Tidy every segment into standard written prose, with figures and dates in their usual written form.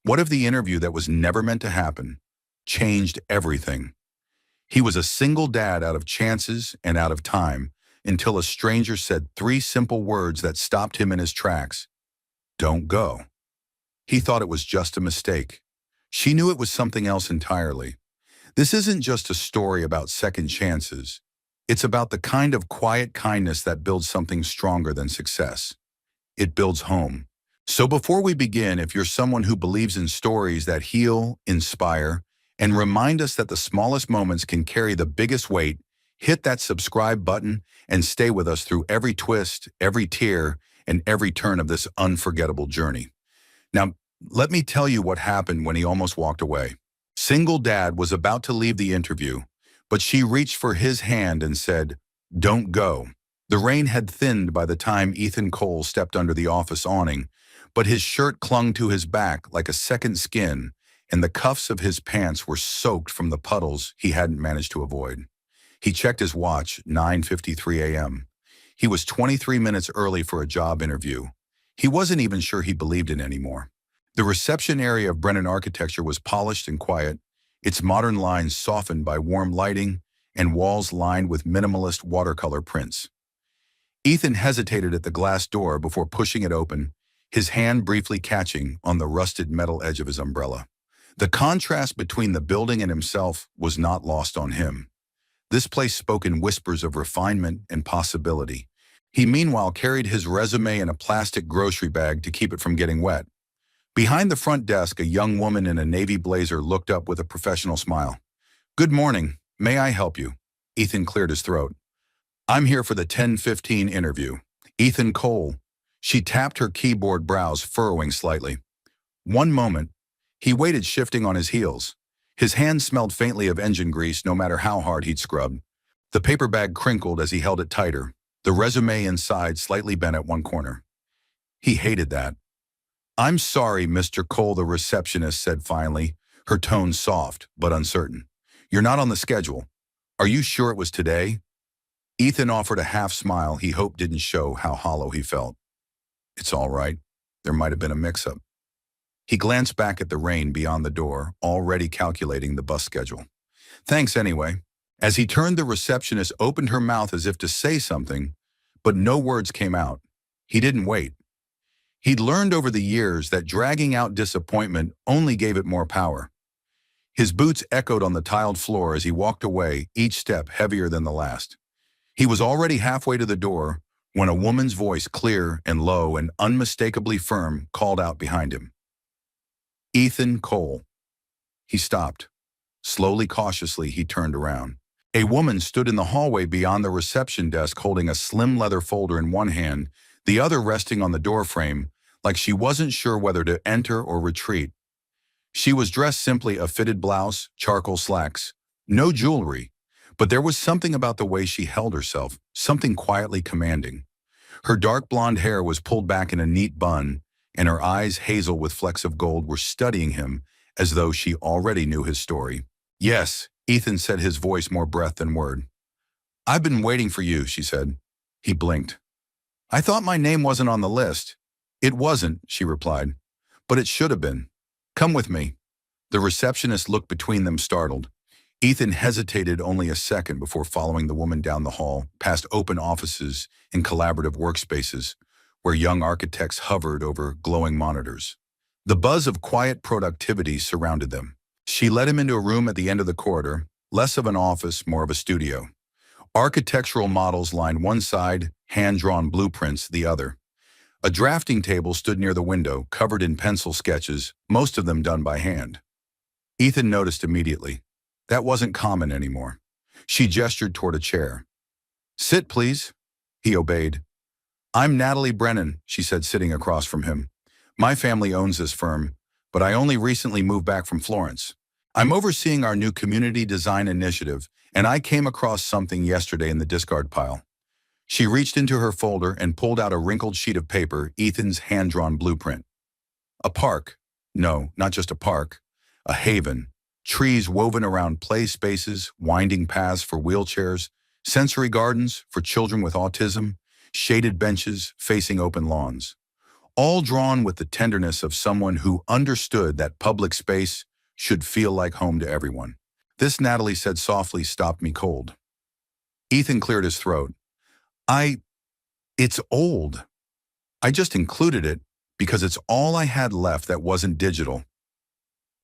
What if the interview that was never meant to happen changed everything? He was a single dad out of chances and out of time until a stranger said three simple words that stopped him in his tracks. Don't go. He thought it was just a mistake. She knew it was something else entirely. This isn't just a story about second chances. It's about the kind of quiet kindness that builds something stronger than success. It builds home. So before we begin, if you're someone who believes in stories that heal, inspire, and remind us that the smallest moments can carry the biggest weight, hit that subscribe button and stay with us through every twist, every tear, and every turn of this unforgettable journey. Now, let me tell you what happened when he almost walked away. Single dad was about to leave the interview, but she reached for his hand and said, "Don't go." The rain had thinned by the time Ethan Cole stepped under the office awning, but his shirt clung to his back like a second skin, and the cuffs of his pants were soaked from the puddles he hadn't managed to avoid. He checked his watch, 9:53 a.m. He was 23 minutes early for a job interview. He wasn't even sure he believed in anymore. The reception area of Brennan architecture was polished and quiet, its modern lines softened by warm lighting and walls lined with minimalist watercolor prints. Ethan hesitated at the glass door before pushing it open, his hand briefly catching on the rusted metal edge of his umbrella. The contrast between the building and himself was not lost on him. This place spoke in whispers of refinement and possibility. He meanwhile carried his resume in a plastic grocery bag to keep it from getting wet. Behind the front desk, a young woman in a navy blazer looked up with a professional smile. "Good morning. May I help you?" Ethan cleared his throat. "I'm here for the 10:15 interview. Ethan Cole." She tapped her keyboard, brows furrowing slightly. One moment. He waited, shifting on his heels. His hand smelled faintly of engine grease no matter how hard he'd scrubbed. The paper bag crinkled as he held it tighter, the resume inside slightly bent at one corner. He hated that. "I'm sorry, Mr. Cole," the receptionist said finally, her tone soft but uncertain. "You're not on the schedule. Are you sure it was today?" Ethan offered a half smile he hoped didn't show how hollow he felt. "It's all right. There might have been a mix-up." He glanced back at the rain beyond the door, already calculating the bus schedule. "Thanks anyway." As he turned, the receptionist opened her mouth as if to say something, but no words came out. He didn't wait. He'd learned over the years that dragging out disappointment only gave it more power. His boots echoed on the tiled floor as he walked away, each step heavier than the last. He was already halfway to the door when a woman's voice, clear and low and unmistakably firm, called out behind him. "Ethan Cole." He stopped. Slowly, cautiously, he turned around. A woman stood in the hallway beyond the reception desk holding a slim leather folder in one hand, the other resting on the doorframe, like she wasn't sure whether to enter or retreat. She was dressed simply, a fitted blouse, charcoal slacks, no jewelry, but there was something about the way she held herself, something quietly commanding. Her dark blonde hair was pulled back in a neat bun, and her eyes, hazel with flecks of gold, were studying him as though she already knew his story. "Yes," Ethan said, his voice more breath than word. "I've been waiting for you," she said. He blinked. "I thought my name wasn't on the list." "It wasn't," she replied, "but it should have been. Come with me." The receptionist looked between them, startled. Ethan hesitated only a second before following the woman down the hall, past open offices and collaborative workspaces, where young architects hovered over glowing monitors. The buzz of quiet productivity surrounded them. She led him into a room at the end of the corridor, less of an office, more of a studio. Architectural models lined one side, hand-drawn blueprints the other. A drafting table stood near the window, covered in pencil sketches, most of them done by hand. Ethan noticed immediately. That wasn't common anymore. She gestured toward a chair. "Sit, please." He obeyed. "I'm Natalie Brennan," she said, sitting across from him. "My family owns this firm, but I only recently moved back from Florence. I'm overseeing our new community design initiative, and I came across something yesterday in the discard pile." She reached into her folder and pulled out a wrinkled sheet of paper, Ethan's hand-drawn blueprint. A park. No, not just a park. A haven. Trees woven around play spaces, winding paths for wheelchairs, sensory gardens for children with autism, shaded benches facing open lawns. all drawn with the tenderness of someone who understood that public space should feel like home to everyone. This, Natalie said softly, stopped me cold. Ethan cleared his throat. I, it's old. I just included it because it's all I had left that wasn't digital.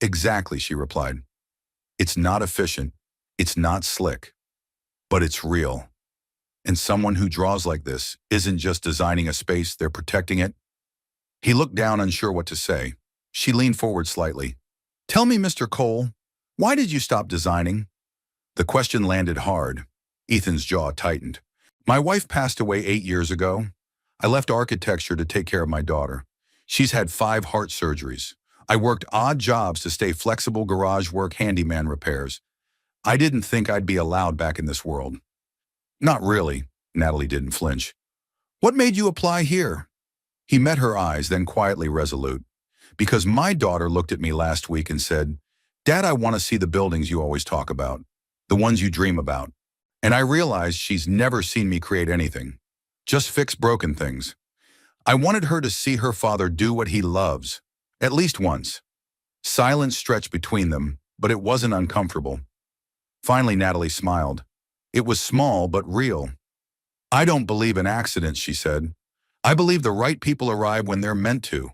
Exactly, she replied. It's not efficient, it's not slick, but it's real. And someone who draws like this isn't just designing a space, they're protecting it. He looked down, unsure what to say. She leaned forward slightly. Tell me, Mr. Cole, why did you stop designing? The question landed hard. Ethan's jaw tightened. My wife passed away 8 years ago. I left architecture to take care of my daughter. She's had 5 heart surgeries. I worked odd jobs to stay flexible, garage work, handyman repairs. I didn't think I'd be allowed back in this world. Not really, Natalie didn't flinch. What made you apply here? He met her eyes, then quietly resolute. Because my daughter looked at me last week and said, Dad, I want to see the buildings you always talk about, the ones you dream about. And I realized she's never seen me create anything, just fix broken things. I wanted her to see her father do what he loves, at least once. Silence stretched between them, but it wasn't uncomfortable. Finally, Natalie smiled. It was small, but real. I don't believe in accidents, she said. I believe the right people arrive when they're meant to.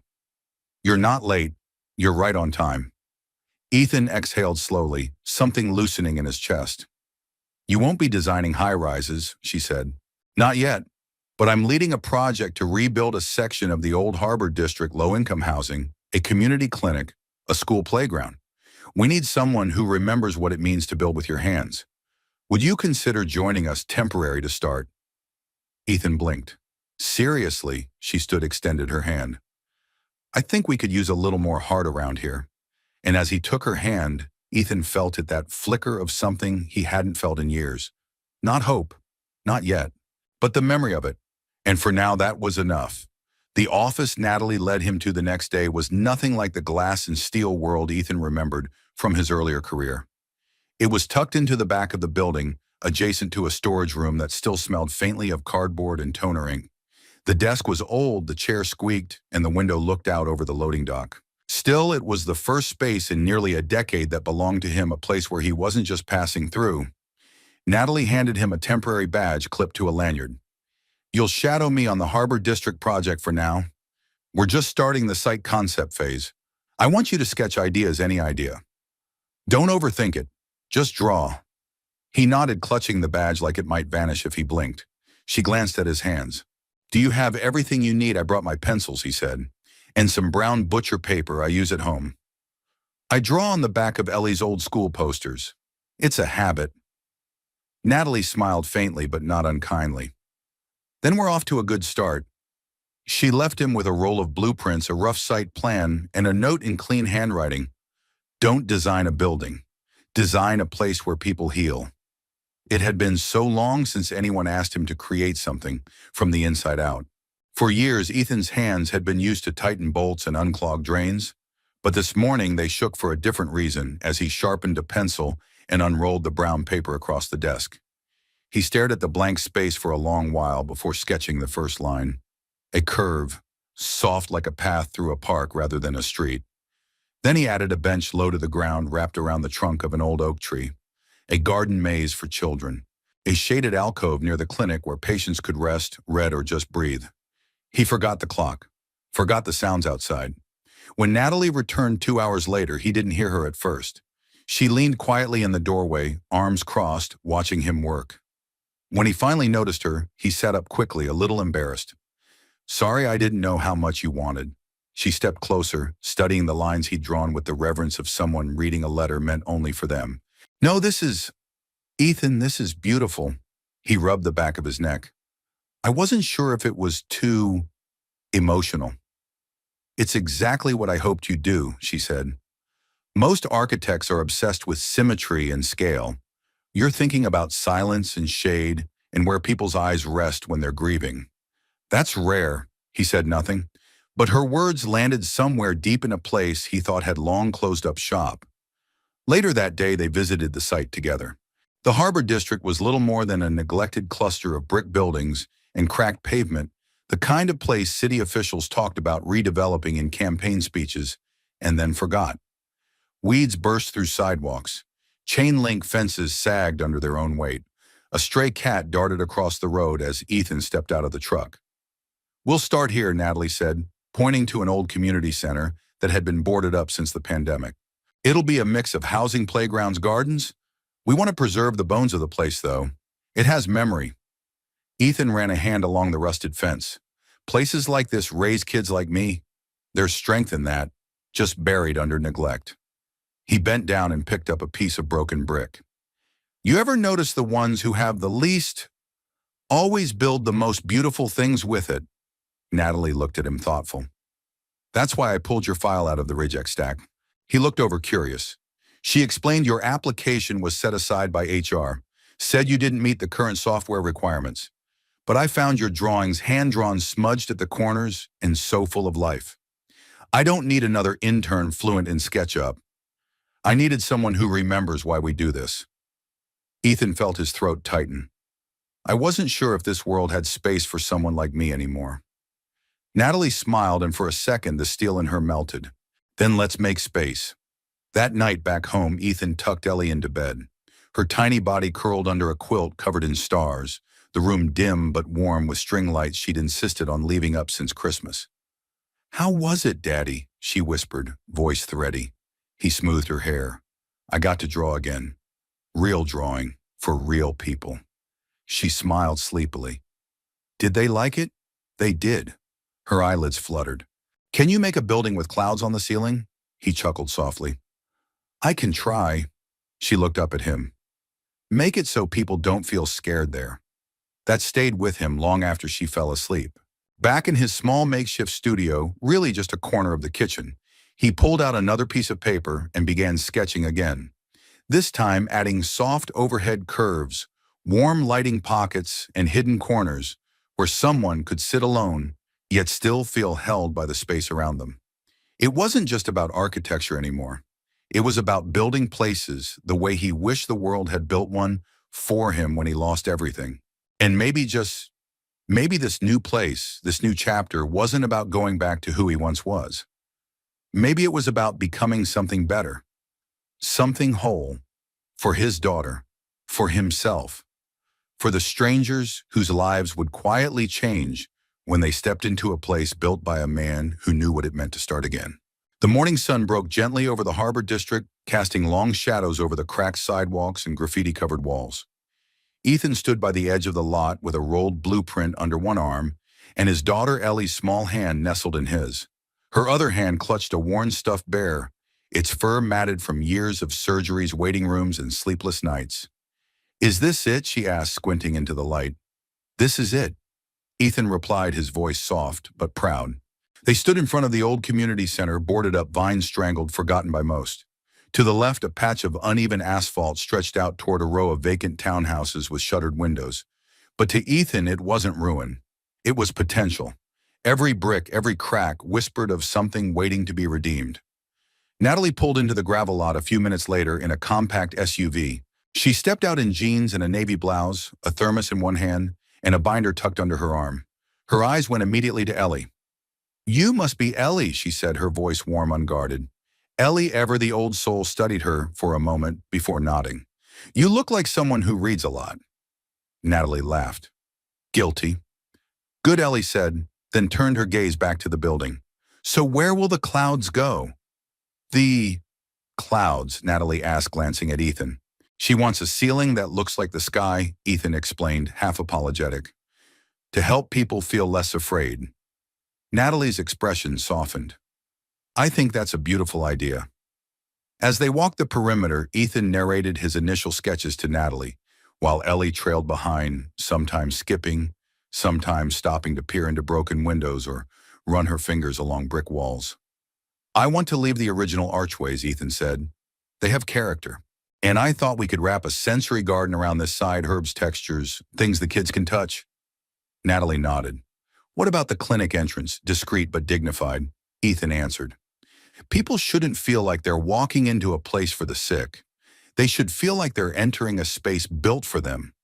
You're not late. You're right on time. Ethan exhaled slowly, something loosening in his chest. You won't be designing high-rises, she said. Not yet, but I'm leading a project to rebuild a section of the old Harbor District low-income housing, a community clinic, a school playground. We need someone who remembers what it means to build with your hands. Would you consider joining us temporary to start? Ethan blinked. Seriously, she extended her hand. I think we could use a little more heart around here. And as he took her hand, Ethan felt it, that flicker of something he hadn't felt in years. Not hope, not yet, but the memory of it. And for now, that was enough. The office Natalie led him to the next day was nothing like the glass and steel world Ethan remembered from his earlier career. It was tucked into the back of the building, adjacent to a storage room that still smelled faintly of cardboard and toner ink. The desk was old, the chair squeaked, and the window looked out over the loading dock. Still, it was the first space in nearly a decade that belonged to him, a place where he wasn't just passing through. Natalie handed him a temporary badge clipped to a lanyard. You'll shadow me on the Harbor District project for now. We're just starting the site concept phase. I want you to sketch ideas, any idea. Don't overthink it. Just draw. He nodded, clutching the badge like it might vanish if he blinked. She glanced at his hands. Do you have everything you need? I brought my pencils, he said, and some brown butcher paper I use at home. I draw on the back of Ellie's old school posters. It's a habit. Natalie smiled faintly but not unkindly. Then we're off to a good start. She left him with a roll of blueprints, a rough site plan, and a note in clean handwriting. Don't design a building. Design a place where people heal. It had been so long since anyone asked him to create something from the inside out. For years, Ethan's hands had been used to tighten bolts and unclog drains, but this morning they shook for a different reason as he sharpened a pencil and unrolled the brown paper across the desk. He stared at the blank space for a long while before sketching the first line. A curve, soft like a path through a park rather than a street. Then he added a bench low to the ground wrapped around the trunk of an old oak tree. A garden maze for children. A shaded alcove near the clinic where patients could rest, read, or just breathe. He forgot the clock, forgot the sounds outside. When Natalie returned 2 hours later, he didn't hear her at first. She leaned quietly in the doorway, arms crossed, watching him work. When he finally noticed her, he sat up quickly, a little embarrassed. Sorry, I didn't know how much you wanted. She stepped closer, studying the lines he'd drawn with the reverence of someone reading a letter meant only for them. No, Ethan, this is beautiful. He rubbed the back of his neck. I wasn't sure if it was too emotional. It's exactly what I hoped you'd do, she said. Most architects are obsessed with symmetry and scale. You're thinking about silence and shade and where people's eyes rest when they're grieving. That's rare, he said nothing, but her words landed somewhere deep in a place he thought had long closed up shop. Later that day, they visited the site together. The Harbor District was little more than a neglected cluster of brick buildings and cracked pavement The kind of place city officials talked about redeveloping in campaign speeches and then forgot. Weeds burst through sidewalks. Chain-link fences sagged under their own weight. A stray cat darted across the road as Ethan stepped out of the truck. "We'll start here," Natalie said, pointing to an old community center that had been boarded up since the pandemic. "It'll be a mix of housing, playgrounds, gardens. We want to preserve the bones of the place, though. It has memory." Ethan ran a hand along the rusted fence. "Places like this raise kids like me. There's strength in that, just buried under neglect." He bent down and picked up a piece of broken brick. "You ever notice the ones who have the least always build the most beautiful things with it?" Natalie looked at him thoughtful. "That's why I pulled your file out of the reject stack." He looked over curious. "She explained your application was set aside by HR, said you didn't meet the current software requirements. But I found your drawings hand-drawn, smudged at the corners and so full of life. I don't need another intern fluent in SketchUp. I needed someone who remembers why we do this." Ethan felt his throat tighten. "I wasn't sure if this world had space for someone like me anymore." Natalie smiled, and for a second the steel in her melted. "Then let's make space." That night back home, Ethan tucked Ellie into bed. Her tiny body curled under a quilt covered in stars, the room dim but warm with string lights she'd insisted on leaving up since Christmas. "How was it, Daddy?" she whispered, voice thready. He smoothed her hair. "I got to draw again. Real drawing, for real people." She smiled sleepily. "Did they like it?" "They did." Her eyelids fluttered. "Can you make a building with clouds on the ceiling?" He chuckled softly. "I can try." She looked up at him. "Make it so people don't feel scared there." That stayed with him long after she fell asleep. Back in his small makeshift studio, really just a corner of the kitchen, he pulled out another piece of paper and began sketching again. This time adding soft overhead curves, warm lighting pockets, and hidden corners where someone could sit alone, yet still feel held by the space around them. It wasn't just about architecture anymore. It was about building places the way he wished the world had built one for him when he lost everything. And maybe this new place, this new chapter, wasn't about going back to who he once was. Maybe it was about becoming something better, something whole, for his daughter, for himself, for the strangers whose lives would quietly change when they stepped into a place built by a man who knew what it meant to start again. The morning sun broke gently over the harbor district, casting long shadows over the cracked sidewalks and graffiti-covered walls. Ethan stood by the edge of the lot with a rolled blueprint under one arm and his daughter Ellie's small hand nestled in his. Her other hand clutched a worn stuffed bear, its fur matted from years of surgeries, waiting rooms, and sleepless nights. "Is this it?" she asked, squinting into the light. "This is it," Ethan replied, his voice soft but proud. They stood in front of the old community center, boarded up, vines strangled, forgotten by most. To the left, a patch of uneven asphalt stretched out toward a row of vacant townhouses with shuttered windows. But to Ethan, it wasn't ruin. It was potential. Every brick, every crack whispered of something waiting to be redeemed. Natalie pulled into the gravel lot a few minutes later in a compact SUV. She stepped out in jeans and a navy blouse, a thermos in one hand, and a binder tucked under her arm. Her eyes went immediately to Ellie. "You must be Ellie," she said, her voice warm, unguarded. Ellie, ever the old soul, studied her for a moment before nodding. "You look like someone who reads a lot." Natalie laughed. "Guilty." "Good," Ellie said, then turned her gaze back to the building. "So where will the clouds go?" "The clouds," Natalie asked, glancing at Ethan. "She wants a ceiling that looks like the sky," Ethan explained, half apologetic. "To help people feel less afraid." Natalie's expression softened. "I think that's a beautiful idea." As they walked the perimeter, Ethan narrated his initial sketches to Natalie, while Ellie trailed behind, sometimes skipping, sometimes stopping to peer into broken windows or run her fingers along brick walls. "I want to leave the original archways," Ethan said. "They have character. And I thought we could wrap a sensory garden around this side, herbs, textures, things the kids can touch." Natalie nodded. "What about the clinic entrance, discreet but dignified?" Ethan answered. "People shouldn't feel like they're walking into a place for the sick. They should feel like they're entering a space built for them."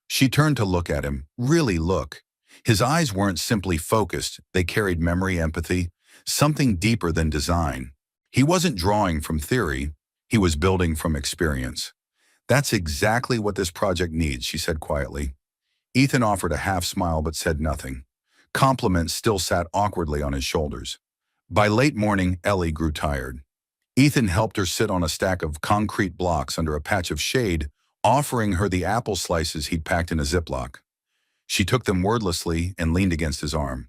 She turned to look at him. "Really look." His eyes weren't simply focused, they carried memory, empathy, something deeper than design. He wasn't drawing from theory, he was building from experience. That's exactly what this project needs, she said quietly. Ethan offered a half smile but said nothing. Compliments still sat awkwardly on his shoulders. By late morning, Ellie grew tired. Ethan helped her sit on a stack of concrete blocks under a patch of shade, offering her the apple slices he'd packed in a Ziploc. She took them wordlessly and leaned against his arm.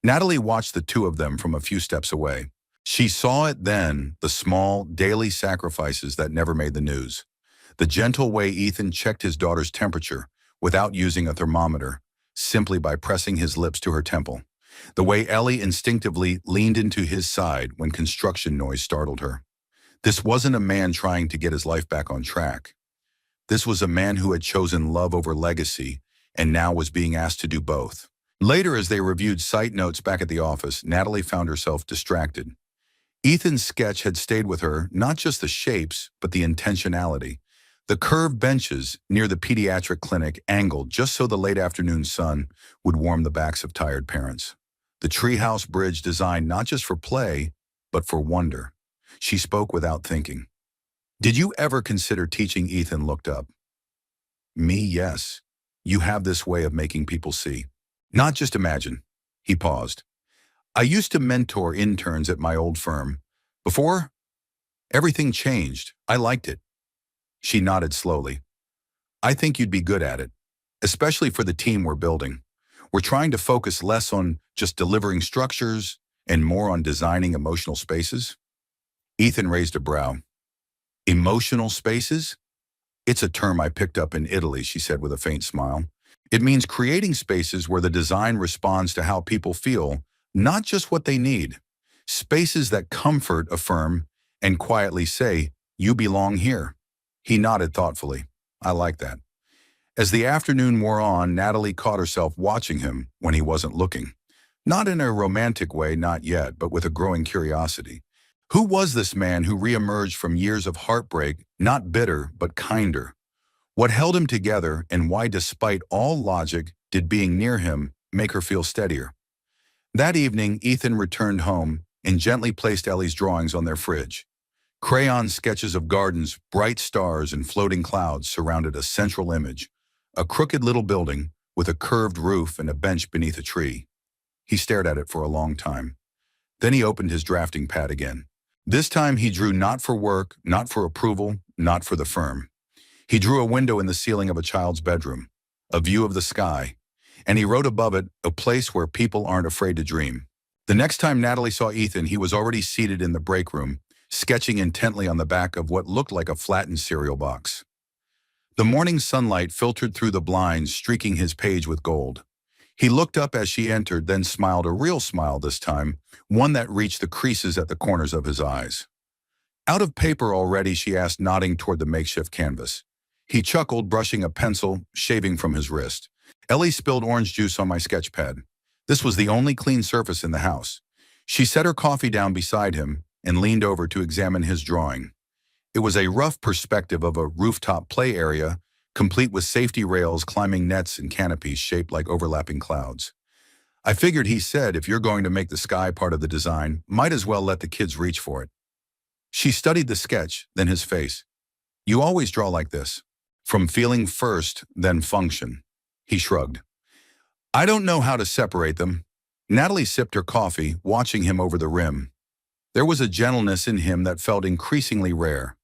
Natalie watched the two of them from a few steps away. She saw it then, the small, daily sacrifices that never made the news. The gentle way Ethan checked his daughter's temperature without using a thermometer, simply by pressing his lips to her temple. The way Ellie instinctively leaned into his side when construction noise startled her. This wasn't a man trying to get his life back on track. This was a man who had chosen love over legacy and now was being asked to do both. Later, as they reviewed site notes back at the office, Natalie found herself distracted. Ethan's sketch had stayed with her, not just the shapes, but the intentionality. The curved benches near the pediatric clinic angled just so the late afternoon sun would warm the backs of tired parents. The treehouse bridge designed not just for play, but for wonder. She spoke without thinking. "Did you ever consider teaching?" Ethan looked up. "Me, yes. You have this way of making people see. Not just imagine." He paused. "I used to mentor interns at my old firm. Before, everything changed. I liked it." She nodded slowly. "I think you'd be good at it, especially for the team we're building. We're trying to focus less on just delivering structures and more on designing emotional spaces." Ethan raised a brow. "Emotional spaces? It's a term I picked up in Italy," she said with a faint smile. "It means creating spaces where the design responds to how people feel, not just what they need. Spaces that comfort, affirm, and quietly say, 'You belong here.'" He nodded thoughtfully. "I like that." As the afternoon wore on, Natalie caught herself watching him when he wasn't looking. Not in a romantic way, not yet, but with a growing curiosity. Who was this man who reemerged from years of heartbreak, not bitter, but kinder? What held him together, and why, despite all logic, did being near him make her feel steadier? That evening, Ethan returned home and gently placed Ellie's drawings on their fridge. Crayon sketches of gardens, bright stars, and floating clouds surrounded a central image, a crooked little building with a curved roof and a bench beneath a tree. He stared at it for a long time. Then he opened his drafting pad again. This time he drew not for work, not for approval, not for the firm. He drew a window in the ceiling of a child's bedroom, a view of the sky, and he wrote above it, "A place where people aren't afraid to dream." The next time Natalie saw Ethan, he was already seated in the break room, sketching intently on the back of what looked like a flattened cereal box. The morning sunlight filtered through the blinds, streaking his page with gold. He looked up as she entered, then smiled, a real smile this time, one that reached the creases at the corners of his eyes. "Out of paper already?" she asked, nodding toward the makeshift canvas. He chuckled, brushing a pencil, shaving from his wrist. "Ellie spilled orange juice on my sketch pad." This was the only clean surface in the house. She set her coffee down beside him and leaned over to examine his drawing. It was a rough perspective of a rooftop play area, complete with safety rails, climbing nets, and canopies shaped like overlapping clouds. "I figured," he said, "if you're going to make the sky part of the design, might as well let the kids reach for it." She studied the sketch, then his face. "You always draw like this. From feeling first, then function." He shrugged. "I don't know how to separate them." Natalie sipped her coffee, watching him over the rim. There was a gentleness in him that felt increasingly rare.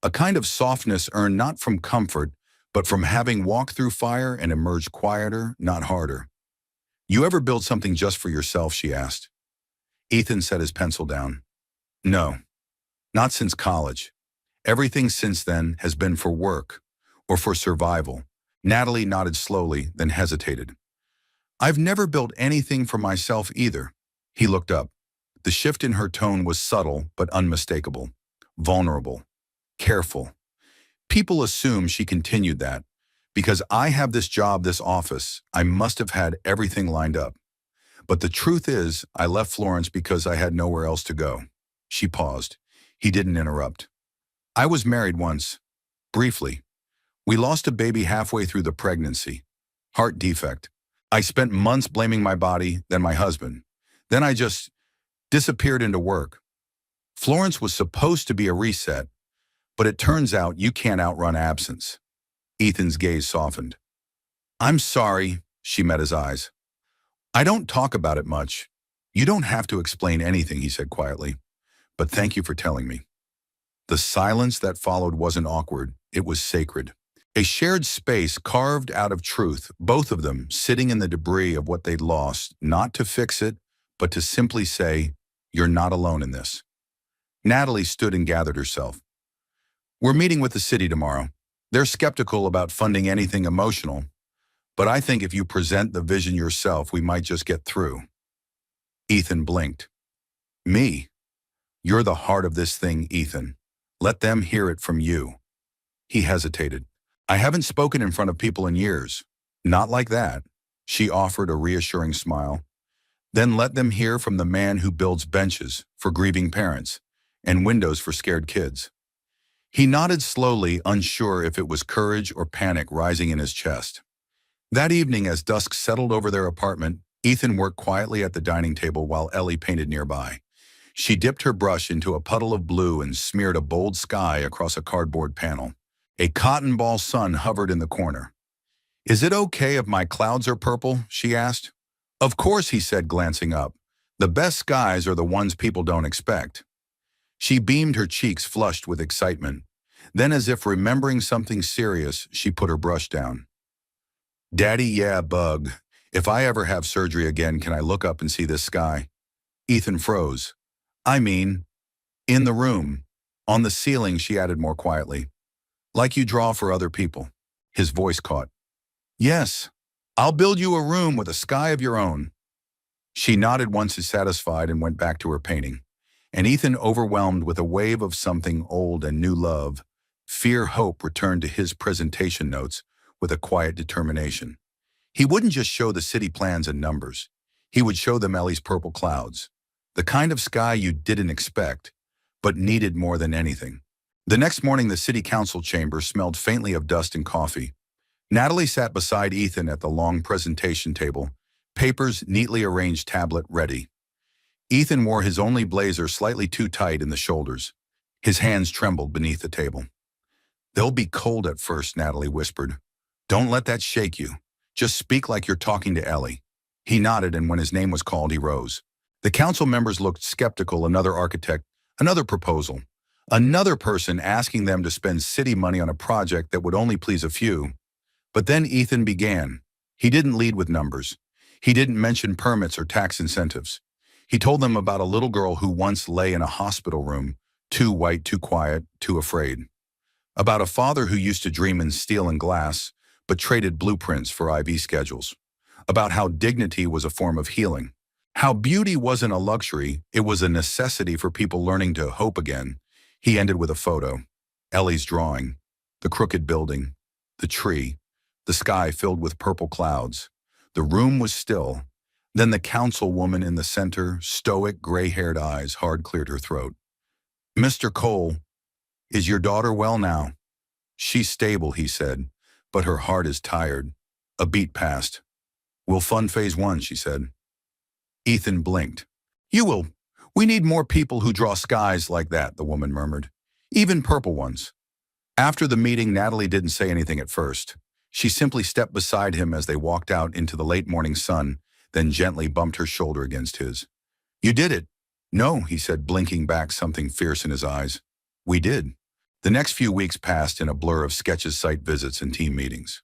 A kind of softness earned not from comfort, but from having walked through fire and emerged quieter, not harder. "You ever build something just for yourself?" she asked. Ethan set his pencil down. "No, not since college. Everything since then has been for work, or for survival." Natalie nodded slowly, then hesitated. "I've never built anything for myself either." He looked up. The shift in her tone was subtle but unmistakable. Vulnerable. Careful. "People assume," she continued, "that because I have this job, this office, I must have had everything lined up. But the truth is, I left Florence because I had nowhere else to go." She paused. He didn't interrupt. "I was married once. Briefly. We lost a baby halfway through the pregnancy. Heart defect. I spent months blaming my body, then my husband. Then I just disappeared into work. Florence was supposed to be a reset, but it turns out you can't outrun absence. Ethan's gaze softened. I'm sorry, she met his eyes. I don't talk about it much. You don't have to explain anything, he said quietly, but thank you for telling me. The silence that followed wasn't awkward, it was sacred. A shared space carved out of truth, both of them sitting in the debris of what they'd lost, not to fix it, but to simply say, you're not alone in this. Natalie stood and gathered herself. We're meeting with the city tomorrow. They're skeptical about funding anything emotional, but I think if you present the vision yourself, we might just get through. Ethan blinked. Me? You're the heart of this thing, Ethan. Let them hear it from you. He hesitated. I haven't spoken in front of people in years. Not like that. She offered a reassuring smile. Then let them hear from the man who builds benches for grieving parents and windows for scared kids. He nodded slowly, unsure if it was courage or panic rising in his chest. That evening, as dusk settled over their apartment, Ethan worked quietly at the dining table while Ellie painted nearby. She dipped her brush into a puddle of blue and smeared a bold sky across a cardboard panel. A cotton ball sun hovered in the corner. Is it okay if my clouds are purple? She asked. Of course, he said, glancing up. The best skies are the ones people don't expect. She beamed, her cheeks flushed with excitement. Then, as if remembering something serious, she put her brush down. Daddy, yeah, bug. If I ever have surgery again, can I look up and see this sky? Ethan froze. I mean, in the room. On the ceiling, she added more quietly. Like you draw for other people. His voice caught. Yes, I'll build you a room with a sky of your own. She nodded once as satisfied and went back to her painting. And Ethan, overwhelmed with a wave of something old and new love, fear, hope, returned to his presentation notes with a quiet determination. He wouldn't just show the city plans and numbers. He would show them Ellie's purple clouds, the kind of sky you didn't expect, but needed more than anything. The next morning, the city council chamber smelled faintly of dust and coffee. Natalie sat beside Ethan at the long presentation table, papers neatly arranged, tablet ready. Ethan wore his only blazer slightly too tight in the shoulders. His hands trembled beneath the table. They'll be cold at first, Natalie whispered. Don't let that shake you. Just speak like you're talking to Ellie. He nodded, and when his name was called, he rose. The council members looked skeptical. Another architect, another proposal, another person asking them to spend city money on a project that would only please a few. But then Ethan began. He didn't lead with numbers. He didn't mention permits or tax incentives. He told them about a little girl who once lay in a hospital room, too white, too quiet, too afraid. About a father who used to dream in steel and glass, but traded blueprints for IV schedules. About how dignity was a form of healing. How beauty wasn't a luxury, it was a necessity for people learning to hope again. He ended with a photo. Ellie's drawing. The crooked building. The tree. The sky filled with purple clouds. The room was still. Then the councilwoman in the center, stoic, gray-haired eyes, hard cleared her throat. Mr. Cole, is your daughter well now? She's stable, he said, but her heart is tired. A beat passed. We'll fund phase 1, she said. Ethan blinked. You will. We need more people who draw skies like that, the woman murmured. Even purple ones. After the meeting, Natalie didn't say anything at first. She simply stepped beside him as they walked out into the late morning sun, then gently bumped her shoulder against his. You did it. No, he said, blinking back, something fierce in his eyes. We did. The next few weeks passed in a blur of sketches, site visits, and team meetings.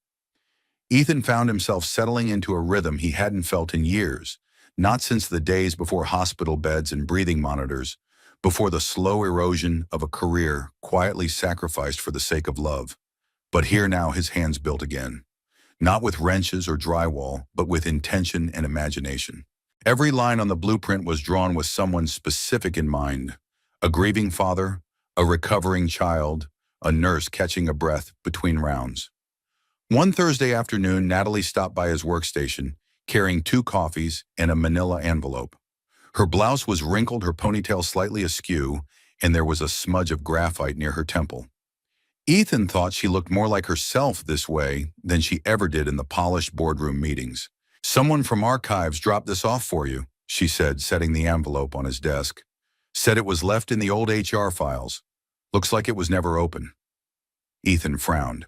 Ethan found himself settling into a rhythm he hadn't felt in years, not since the days before hospital beds and breathing monitors, before the slow erosion of a career quietly sacrificed for the sake of love. But here now his hands built again, not with wrenches or drywall, but with intention and imagination. Every line on the blueprint was drawn with someone specific in mind: a grieving father, a recovering child, a nurse catching a breath between rounds. One Thursday afternoon, Natalie stopped by his workstation, carrying 2 coffees and a manila envelope. Her blouse was wrinkled, her ponytail slightly askew, and there was a smudge of graphite near her temple. Ethan thought she looked more like herself this way than she ever did in the polished boardroom meetings. Someone from archives dropped this off for you, she said, setting the envelope on his desk. Said it was left in the old HR files. Looks like it was never opened. Ethan frowned.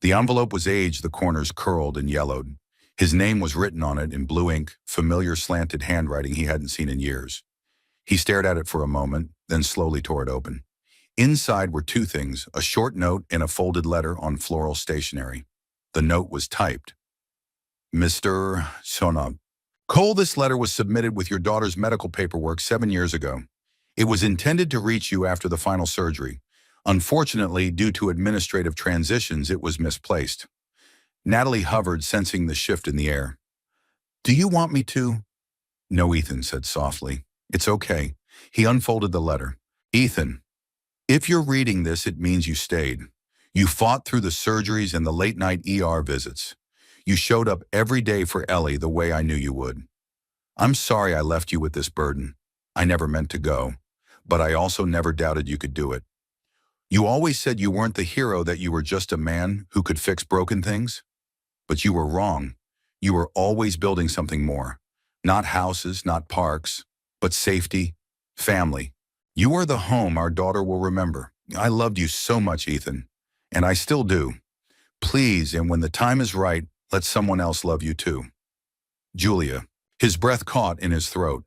The envelope was aged, the corners curled and yellowed. His name was written on it in blue ink, familiar slanted handwriting he hadn't seen in years. He stared at it for a moment, then slowly tore it open. Inside were two things, a short note and a folded letter on floral stationery. The note was typed. Mr. Sonab. Cole, this letter was submitted with your daughter's medical paperwork 7 years ago. It was intended to reach you after the final surgery. Unfortunately, due to administrative transitions, it was misplaced. Natalie hovered, sensing the shift in the air. Do you want me to? No, Ethan said softly. It's okay. He unfolded the letter. Ethan, if you're reading this, it means you stayed. You fought through the surgeries and the late-night ER visits. You showed up every day for Ellie the way I knew you would. I'm sorry I left you with this burden. I never meant to go, but I also never doubted you could do it. You always said you weren't the hero, that you were just a man who could fix broken things. But you were wrong. You were always building something more. Not houses, not parks, but safety, family. You are the home our daughter will remember. I loved you so much, Ethan, and I still do. Please, and when the time is right, let someone else love you too. Julia. His breath caught in his throat.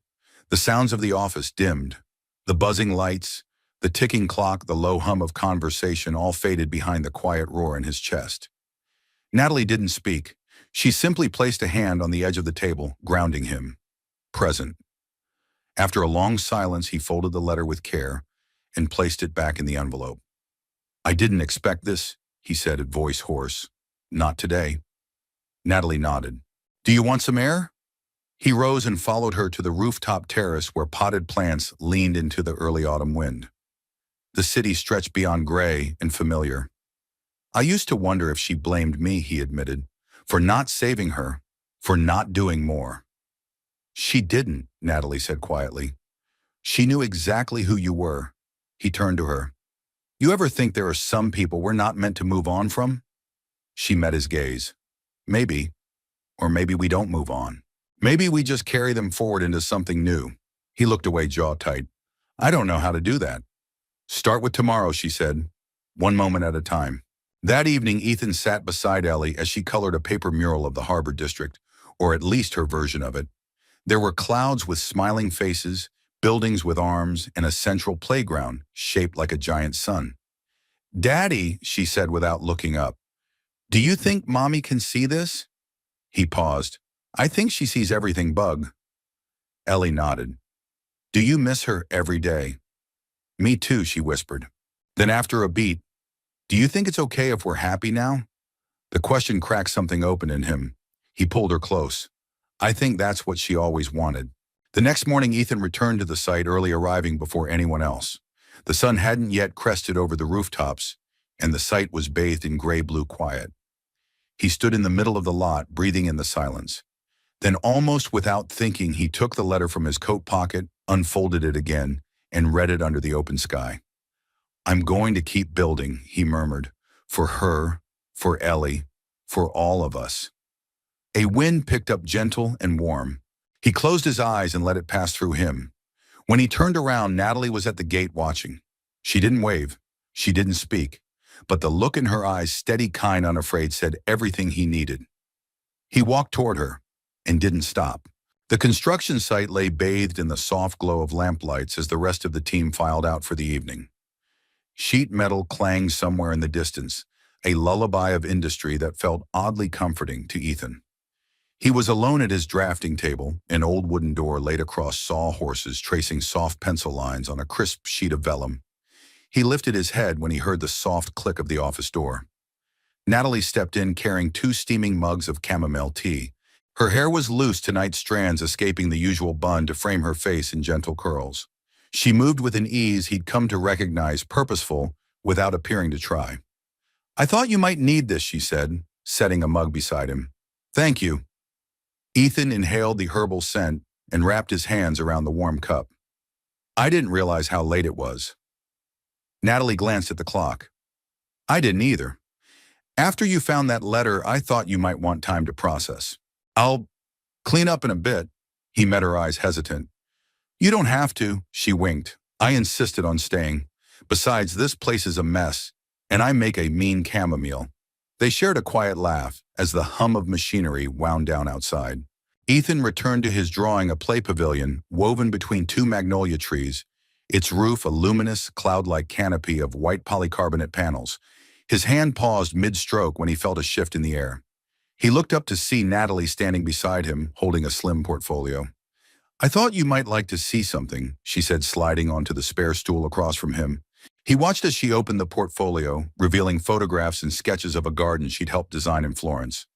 The sounds of the office dimmed. The buzzing lights, the ticking clock, the low hum of conversation all faded behind the quiet roar in his chest. Natalie didn't speak. She simply placed a hand on the edge of the table, grounding him. Present. After a long silence, he folded the letter with care and placed it back in the envelope. I didn't expect this, he said, voice hoarse. Not today. Natalie nodded. Do you want some air? He rose and followed her to the rooftop terrace where potted plants leaned into the early autumn wind. The city stretched beyond gray and familiar. I used to wonder if she blamed me, he admitted, for not saving her, for not doing more. She didn't, Natalie said quietly. She knew exactly who you were. He turned to her. You ever think there are some people we're not meant to move on from? She met his gaze. Maybe. Or maybe we don't move on. Maybe we just carry them forward into something new. He looked away, jaw tight. I don't know how to do that. Start with tomorrow, she said, one moment at a time. That evening, Ethan sat beside Ellie as she colored a paper mural of the Harbor District, or at least her version of it. There were clouds with smiling faces, buildings with arms, and a central playground shaped like a giant sun. Daddy, she said without looking up, do you think Mommy can see this? He paused. I think she sees everything, Bug. Ellie nodded. Do you miss her every day? Me too, she whispered. Then after a beat, do you think it's okay if we're happy now? The question cracked something open in him. He pulled her close. I think that's what she always wanted. The next morning, Ethan returned to the site early, arriving before anyone else. The sun hadn't yet crested over the rooftops, and the site was bathed in gray-blue quiet. He stood in the middle of the lot, breathing in the silence. Then, almost without thinking, he took the letter from his coat pocket, unfolded it again, and read it under the open sky. I'm going to keep building, he murmured, for her, for Ellie, for all of us. A wind picked up, gentle and warm. He closed his eyes and let it pass through him. When he turned around, Natalie was at the gate watching. She didn't wave. She didn't speak. But the look in her eyes, steady, kind, unafraid, said everything he needed. He walked toward her and didn't stop. The construction site lay bathed in the soft glow of lamplights as the rest of the team filed out for the evening. Sheet metal clanged somewhere in the distance, a lullaby of industry that felt oddly comforting to Ethan. He was alone at his drafting table, an old wooden door laid across sawhorses tracing soft pencil lines on a crisp sheet of vellum. He lifted his head when he heard the soft click of the office door. Natalie stepped in carrying 2 steaming mugs of chamomile tea. Her hair was loose, tonight strands escaping the usual bun to frame her face in gentle curls. She moved with an ease he'd come to recognize, purposeful, without appearing to try. I thought you might need this, she said, setting a mug beside him. Thank you. Ethan inhaled the herbal scent and wrapped his hands around the warm cup. I didn't realize how late it was. Natalie glanced at the clock. I didn't either. After you found that letter, I thought you might want time to process. I'll Clean up in a bit. He met her eyes hesitant. You don't have to, she winked. I insisted on staying. Besides, this place is a mess, and I make a mean chamomile. They shared a quiet laugh as the hum of machinery wound down outside. Ethan returned to his drawing a play pavilion woven between two magnolia trees, its roof a luminous, cloud-like canopy of white polycarbonate panels. His hand paused mid-stroke when he felt a shift in the air. He looked up to see Natalie standing beside him, holding a slim portfolio. I thought you might like to see something, she said, sliding onto the spare stool across from him. He watched as she opened the portfolio, revealing photographs and sketches of a garden she'd helped design in Florence.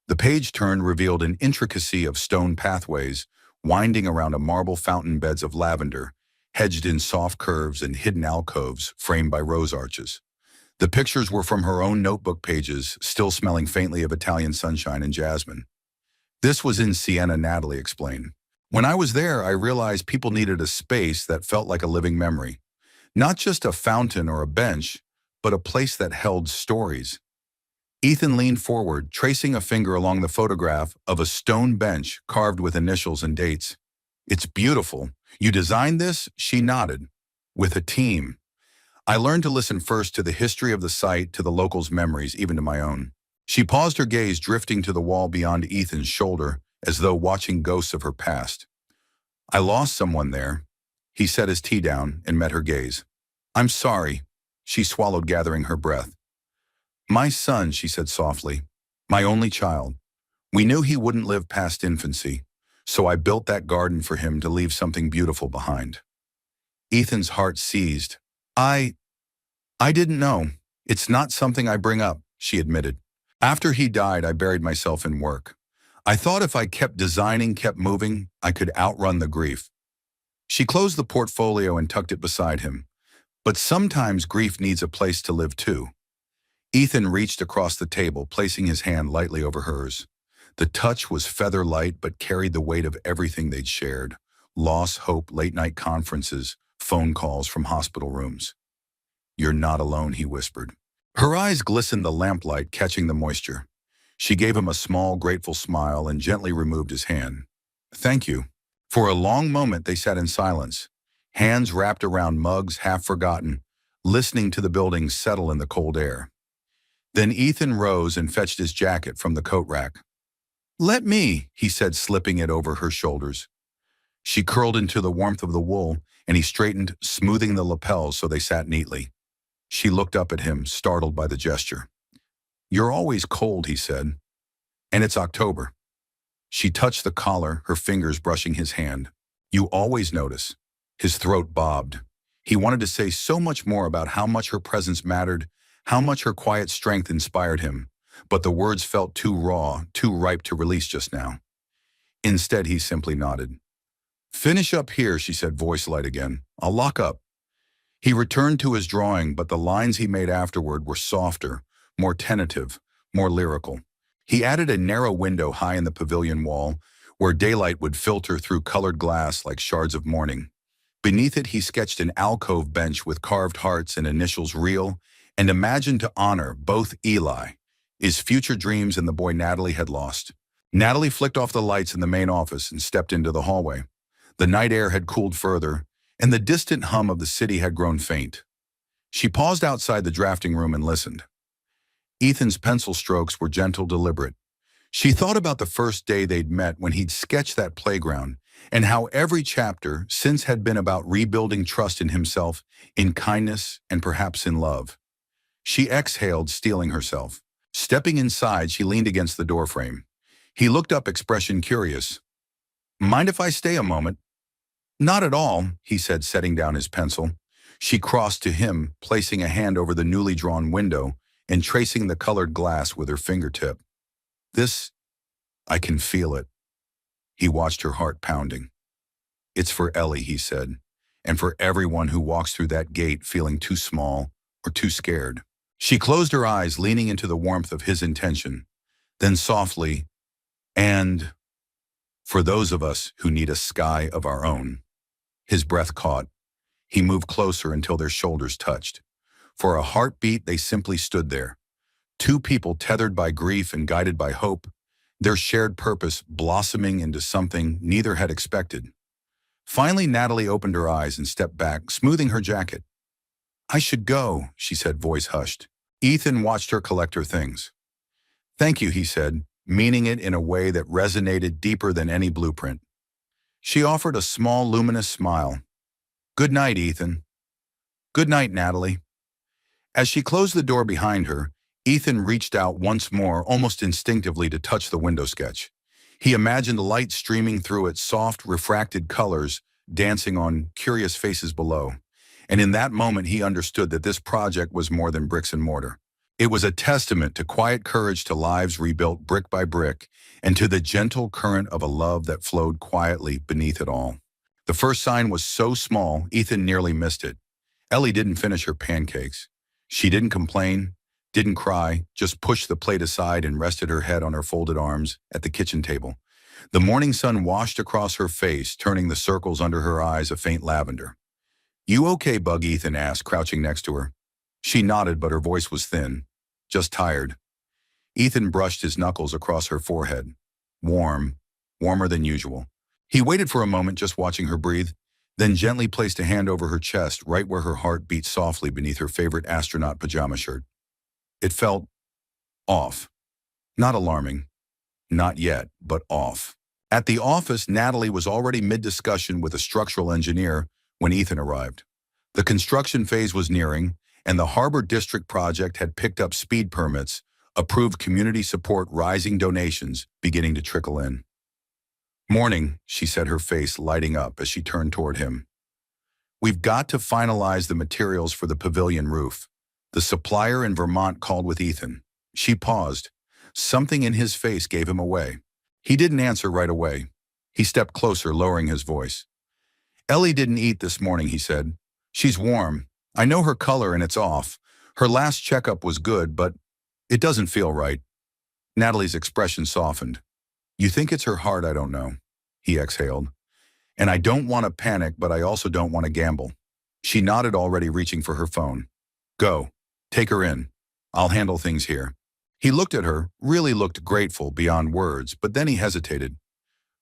The page turned revealed an intricacy of stone pathways, winding around a marble fountain beds of lavender, hedged in soft curves and hidden alcoves framed by rose arches. The pictures were from her own notebook pages, still smelling faintly of Italian sunshine and jasmine. This was in Siena, Natalie explained. When I was there, I realized people needed a space that felt like a living memory. Not just a fountain or a bench, but a place that held stories. Ethan leaned forward, tracing a finger along the photograph of a stone bench carved with initials and dates. It's beautiful. You designed this? She nodded. With a team. I learned to listen first to the history of the site, to the locals' memories, even to my own. She paused, her gaze drifting to the wall beyond Ethan's shoulder, as though watching ghosts of her past. I lost someone there. He set his tea down and met her gaze. I'm sorry. She swallowed, gathering her breath. My son, she said softly. My only child. We knew he wouldn't live past infancy, so I built that garden for him to leave something beautiful behind. Ethan's heart seized. I didn't know. It's not something I bring up, she admitted. After he died, I buried myself in work. I thought if I kept designing, kept moving, I could outrun the grief. She closed the portfolio and tucked it beside him. But sometimes grief needs a place to live too. Ethan reached across the table, placing his hand lightly over hers. The touch was feather light but carried the weight of everything they'd shared. Loss, hope, late-night conferences, phone calls from hospital rooms. You're not alone, he whispered. Her eyes glistened, the lamplight catching the moisture. She gave him a small, grateful smile and gently removed his hand. Thank you. For a long moment they sat in silence, hands wrapped around mugs half forgotten, listening to the building settle in the cold air. Then Ethan rose and fetched his jacket from the coat rack. Let me, he said, slipping it over her shoulders. She curled into the warmth of the wool, and he straightened, smoothing the lapels so they sat neatly. She looked up at him, startled by the gesture. You're always cold, he said. And it's October. She touched the collar, her fingers brushing his hand. You always notice. His throat bobbed. He wanted to say so much more about how much her presence mattered, how much her quiet strength inspired him, but the words felt too raw, too ripe to release just now. Instead, he simply nodded. Finish up here, she said, voice light again. I'll lock up. He returned to his drawing, but the lines he made afterward were softer, more tentative, more lyrical. He added a narrow window high in the pavilion wall, where daylight would filter through colored glass like shards of morning. Beneath it, he sketched an alcove bench with carved hearts and initials real, and imagined to honor both Eli, his future dreams, and the boy Natalie had lost. Natalie flicked off the lights in the main office and stepped into the hallway. The night air had cooled further, and the distant hum of the city had grown faint. She paused outside the drafting room and listened. Ethan's pencil strokes were gentle, deliberate. She thought about the first day they'd met when he'd sketched that playground, and how every chapter since had been about rebuilding trust in himself, in kindness, and perhaps in love. She exhaled, steeling herself. Stepping inside, she leaned against the doorframe. He looked up, expression curious. Mind if I stay a moment? Not at all, he said, setting down his pencil. She crossed to him, placing a hand over the newly drawn window and tracing the colored glass with her fingertip. I can feel it. He watched her heart pounding. It's for Ellie, he said, and for everyone who walks through that gate feeling too small or too scared. She closed her eyes, leaning into the warmth of his intention. Then softly, and for those of us who need a sky of our own. His breath caught. He moved closer until their shoulders touched. For a heartbeat, they simply stood there. Two people tethered by grief and guided by hope, their shared purpose blossoming into something neither had expected. Finally, Natalie opened her eyes and stepped back, smoothing her jacket. "I should go," she said, voice hushed. Ethan watched her collect her things. "Thank you," he said, meaning it in a way that resonated deeper than any blueprint. She offered a small, luminous smile. "Good night, Ethan." "Good night, Natalie." As she closed the door behind her, Ethan reached out once more, almost instinctively, to touch the window sketch. He imagined light streaming through its soft, refracted colors, dancing on curious faces below. And in that moment, he understood that this project was more than bricks and mortar. It was a testament to quiet courage, to lives rebuilt brick by brick, and to the gentle current of a love that flowed quietly beneath it all. The first sign was so small, Ethan nearly missed it. Ellie didn't finish her pancakes. She didn't complain, didn't cry, just pushed the plate aside and rested her head on her folded arms at the kitchen table. The morning sun washed across her face, turning the circles under her eyes a faint lavender. "You okay, Bug?" Ethan asked, crouching next to her. She nodded, but her voice was thin, just tired. Ethan brushed his knuckles across her forehead. Warm, warmer than usual. He waited for a moment, just watching her breathe, then gently placed a hand over her chest, right where her heart beat softly beneath her favorite astronaut pajama shirt. It felt off. Not alarming. Not yet, but off. At the office, Natalie was already mid-discussion with a structural engineer when Ethan arrived. The construction phase was nearing, and the Harbor District project had picked up speed permits, approved community support, rising donations beginning to trickle in. "Morning," she said, her face lighting up as she turned toward him. "We've got to finalize the materials for the pavilion roof. The supplier in Vermont called with Ethan." She paused. Something in his face gave him away. He didn't answer right away. He stepped closer, lowering his voice. "Ellie didn't eat this morning," he said. "She's warm. I know her color and it's off. Her last checkup was good, but it doesn't feel right." Natalie's expression softened. "You think it's her heart? I don't know," he exhaled. "And I don't want to panic, but I also don't want to gamble." She nodded, already reaching for her phone. "Go. Take her in. I'll handle things here." He looked at her, really looked grateful beyond words, but then he hesitated.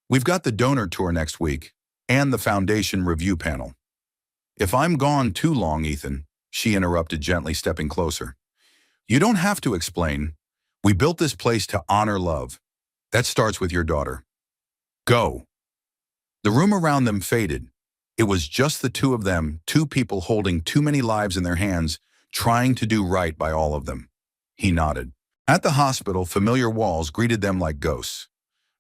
"We've got the donor tour next week, and the foundation review panel." "If I'm gone too long, Ethan," she interrupted gently, stepping closer. "You don't have to explain. We built this place to honor love. That starts with your daughter. Go." The room around them faded. It was just the two of them, two people holding too many lives in their hands, trying to do right by all of them. He nodded. At the hospital, familiar walls greeted them like ghosts.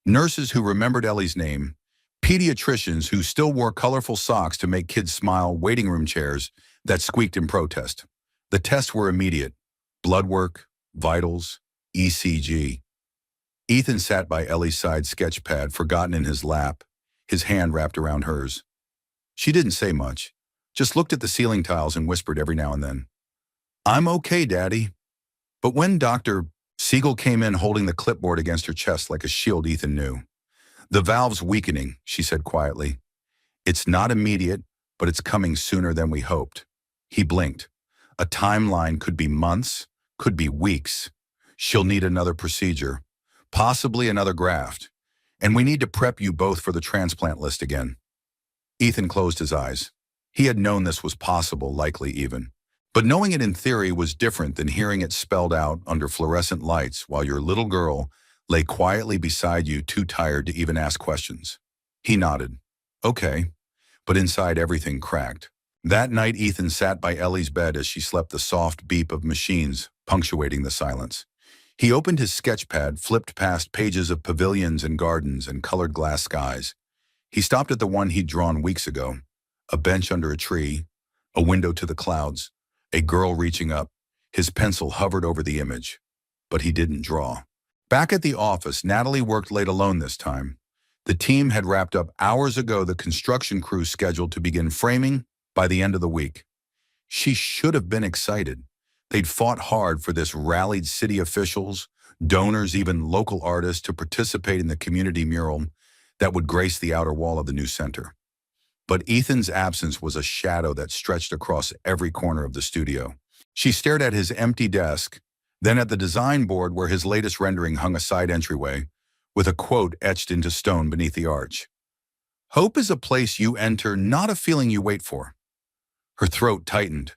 Nurses who remembered Ellie's name, pediatricians who still wore colorful socks to make kids smile, waiting room chairs that squeaked in protest. The tests were immediate. Blood work, vitals, ECG. Ethan sat by Ellie's side, sketch pad forgotten in his lap, his hand wrapped around hers. She didn't say much, just looked at the ceiling tiles and whispered every now and then, "I'm okay, Daddy." But when Dr. Siegel came in, holding the clipboard against her chest like a shield, Ethan knew. "The valve's weakening," she said quietly. "It's not immediate, but it's coming sooner than we hoped." He blinked. A timeline could be months, could be weeks. She'll need another procedure, possibly another graft. And we need to prep you both for the transplant list again. Ethan closed his eyes. He had known this was possible, likely even. But knowing it in theory was different than hearing it spelled out under fluorescent lights while your little girl lay quietly beside you, too tired to even ask questions. He nodded. Okay. But inside, everything cracked. That night, Ethan sat by Ellie's bed as she slept, the soft beep of machines punctuating the silence. He opened his sketch pad, flipped past pages of pavilions and gardens and colored glass skies. He stopped at the one he'd drawn weeks ago. A bench under a tree, a window to the clouds, a girl reaching up. His pencil hovered over the image, but he didn't draw. Back at the office, Natalie worked late alone this time. The team had wrapped up hours ago the construction crew scheduled to begin framing by the end of the week. She should have been excited. They'd fought hard for this, rallied city officials, donors, even local artists to participate in the community mural that would grace the outer wall of the new center. But Ethan's absence was a shadow that stretched across every corner of the studio. She stared at his empty desk, then at the design board where his latest rendering hung a side entryway, with a quote etched into stone beneath the arch. Hope is a place you enter, not a feeling you wait for. Her throat tightened.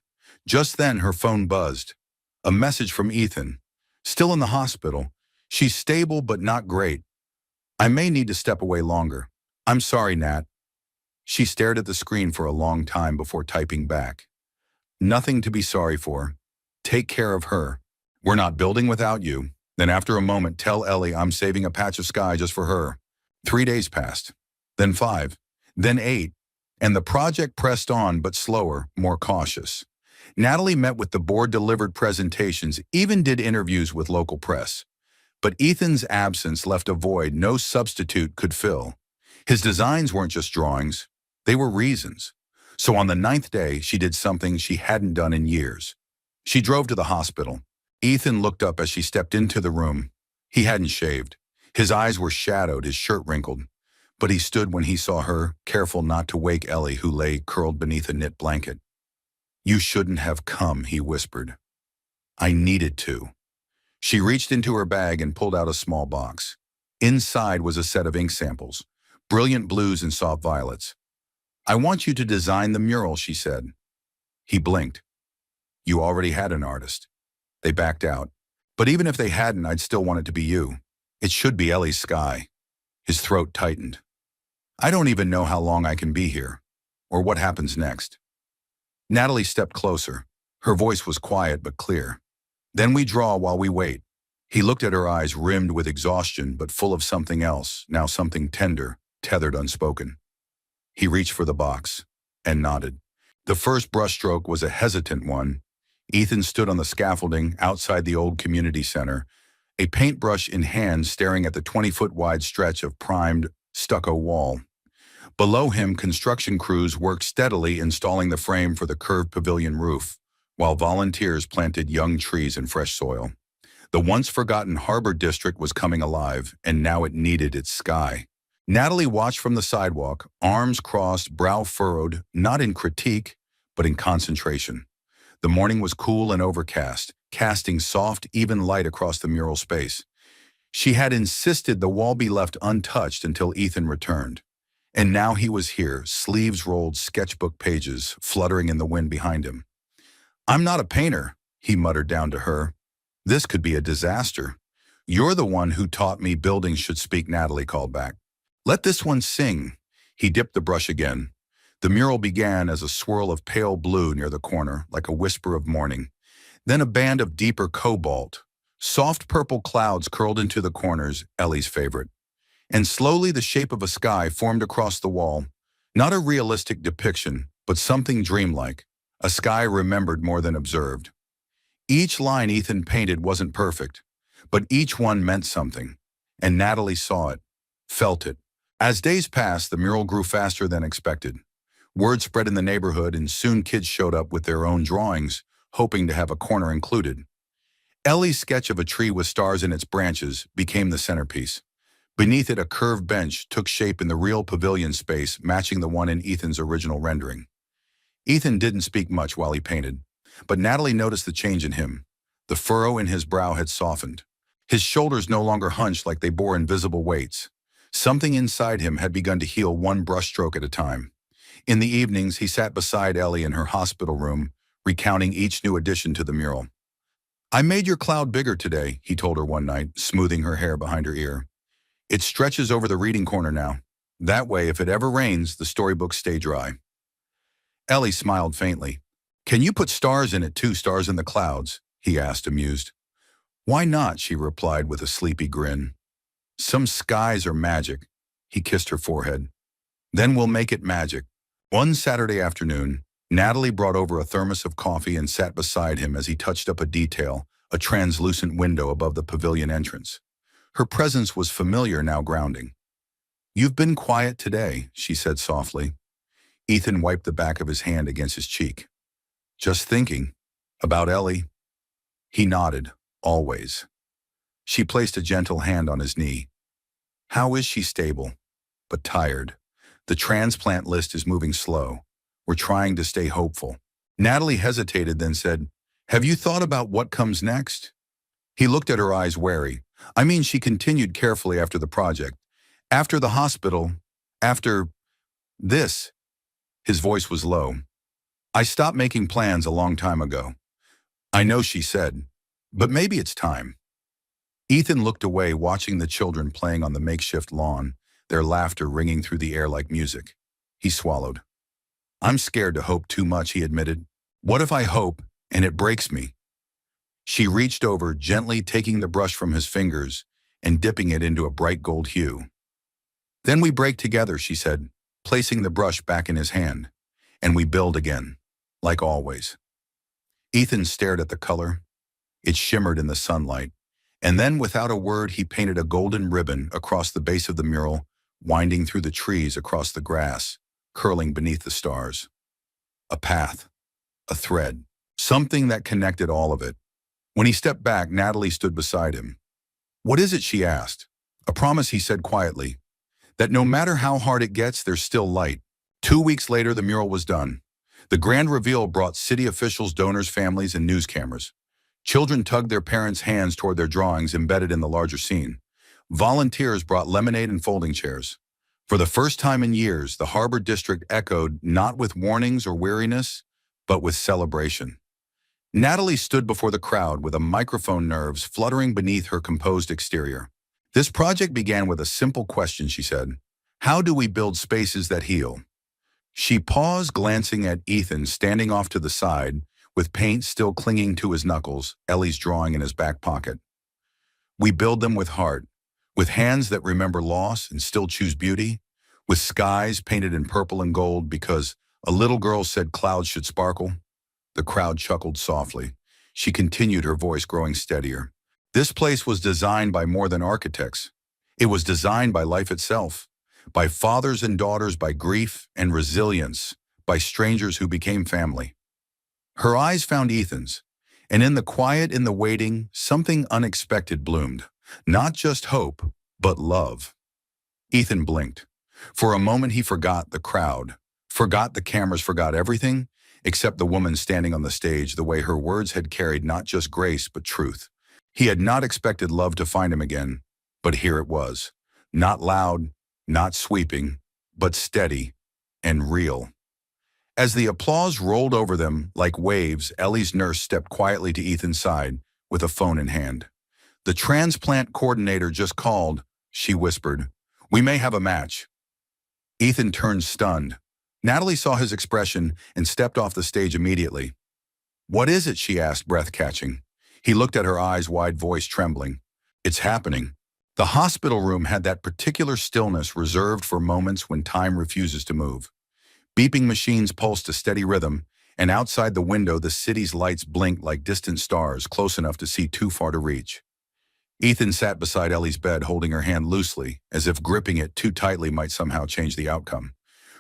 Just then her phone buzzed. A message from Ethan. Still in the hospital. She's stable but not great. I may need to step away longer. I'm sorry, Nat. She stared at the screen for a long time before typing back. Nothing to be sorry for. Take care of her. We're not building without you. Then after a moment, tell Ellie I'm saving a patch of sky just for her. 3 days passed. Then 5. Then 8. And the project pressed on, but slower, more cautious. Natalie met with the board-delivered presentations, even did interviews with local press. But Ethan's absence left a void no substitute could fill. His designs weren't just drawings. They were reasons. So on the 9th day, she did something she hadn't done in years. She drove to the hospital. Ethan looked up as she stepped into the room. He hadn't shaved. His eyes were shadowed, his shirt wrinkled. But he stood when he saw her, careful not to wake Ellie, who lay curled beneath a knit blanket. You shouldn't have come, he whispered. I needed to. She reached into her bag and pulled out a small box. Inside was a set of ink samples, brilliant blues and soft violets. I want you to design the mural, she said. He blinked. You already had an artist. They backed out. But even if they hadn't, I'd still want it to be you. It should be Ellie's sky. His throat tightened. I don't even know how long I can be here, or what happens next. Natalie stepped closer. Her voice was quiet but clear. Then we draw while we wait. He looked at her eyes rimmed with exhaustion but full of something else, now something tender, tethered unspoken. He reached for the box and nodded. The first brushstroke was a hesitant one. Ethan stood on the scaffolding outside the old community center, a paintbrush in hand staring at the 20-foot wide stretch of primed stucco wall. Below him, construction crews worked steadily installing the frame for the curved pavilion roof, while volunteers planted young trees in fresh soil. The once-forgotten harbor district was coming alive, and now it needed its sky. Natalie watched from the sidewalk, arms crossed, brow furrowed, not in critique, but in concentration. The morning was cool and overcast, casting soft, even light across the mural space. She had insisted the wall be left untouched until Ethan returned. And now he was here, sleeves rolled, sketchbook pages fluttering in the wind behind him. I'm not a painter, he muttered down to her. This could be a disaster. You're the one who taught me buildings should speak, Natalie called back. Let this one sing. He dipped the brush again. The mural began as a swirl of pale blue near the corner, like a whisper of morning. Then a band of deeper cobalt. Soft purple clouds curled into the corners, Ellie's favorite. And slowly the shape of a sky formed across the wall. Not a realistic depiction, but something dreamlike. A sky remembered more than observed. Each line Ethan painted wasn't perfect, but each one meant something. And Natalie saw it, felt it. As days passed, the mural grew faster than expected. Word spread in the neighborhood, and soon kids showed up with their own drawings, hoping to have a corner included. Ellie's sketch of a tree with stars in its branches became the centerpiece. Beneath it, a curved bench took shape in the real pavilion space, matching the one in Ethan's original rendering. Ethan didn't speak much while he painted, but Natalie noticed the change in him. The furrow in his brow had softened. His shoulders no longer hunched like they bore invisible weights. Something inside him had begun to heal one brushstroke at a time. In the evenings, he sat beside Ellie in her hospital room, recounting each new addition to the mural. I made your cloud bigger today, he told her one night, smoothing her hair behind her ear. It stretches over the reading corner now. That way, if it ever rains, the storybooks stay dry. Ellie smiled faintly. Can you put stars in it too, stars in the clouds? He asked, amused. Why not, she replied with a sleepy grin. Some skies are magic. He kissed her forehead. Then we'll make it magic. One Saturday afternoon, Natalie brought over a thermos of coffee and sat beside him as he touched up a detail, a translucent window above the pavilion entrance. Her presence was familiar, now grounding. You've been quiet today, she said softly. Ethan wiped the back of his hand against his cheek. Just thinking. About Ellie? He nodded, always. She placed a gentle hand on his knee. How is she? Stable, but tired. The transplant list is moving slow. We're trying to stay hopeful. Natalie hesitated, then said, Have you thought about what comes next? He looked at her eyes wary. I mean, she continued carefully after the project. After the hospital, after this, his voice was low. I stopped making plans a long time ago. I know, she said, but maybe it's time. Ethan looked away, watching the children playing on the makeshift lawn, their laughter ringing through the air like music. He swallowed. I'm scared to hope too much, he admitted. What if I hope and it breaks me? She reached over, gently taking the brush from his fingers and dipping it into a bright gold hue. Then we break together, she said, placing the brush back in his hand. And we build again, like always. Ethan stared at the color. It shimmered in the sunlight. And then, without a word, he painted a golden ribbon across the base of the mural, winding through the trees across the grass, curling beneath the stars. A path, a thread, something that connected all of it. When he stepped back, Natalie stood beside him. What is it, she asked. A promise, he said quietly, that no matter how hard it gets, there's still light. 2 weeks later, the mural was done. The grand reveal brought city officials, donors, families, and news cameras. Children tugged their parents' hands toward their drawings embedded in the larger scene. Volunteers brought lemonade and folding chairs. For the first time in years, the Harbor District echoed, not with warnings or weariness, but with celebration. Natalie stood before the crowd with a microphone, nerves fluttering beneath her composed exterior. This project began with a simple question, she said. How do we build spaces that heal? She paused, glancing at Ethan standing off to the side, with paint still clinging to his knuckles, Ellie's drawing in his back pocket. We build them with heart, with hands that remember loss and still choose beauty, with skies painted in purple and gold because a little girl said clouds should sparkle. The crowd chuckled softly. She continued, her voice growing steadier. This place was designed by more than architects. It was designed by life itself, by fathers and daughters, by grief and resilience, by strangers who became family. Her eyes found Ethan's, and in the quiet, in the waiting, something unexpected bloomed. Not just hope, but love. Ethan blinked. For a moment he forgot the crowd, forgot the cameras, forgot everything, except the woman standing on the stage, the way her words had carried not just grace, but truth. He had not expected love to find him again, but here it was. Not loud, not sweeping, but steady and real. As the applause rolled over them like waves, Ellie's nurse stepped quietly to Ethan's side with a phone in hand. The transplant coordinator just called, she whispered. We may have a match. Ethan turned stunned. Natalie saw his expression and stepped off the stage immediately. What is it, she asked, breath catching. He looked at her, eyes wide, voice trembling. It's happening. The hospital room had that particular stillness reserved for moments when time refuses to move. Beeping machines pulsed a steady rhythm, and outside the window the city's lights blinked like distant stars, close enough to see, too far to reach. Ethan sat beside Ellie's bed, holding her hand loosely, as if gripping it too tightly might somehow change the outcome.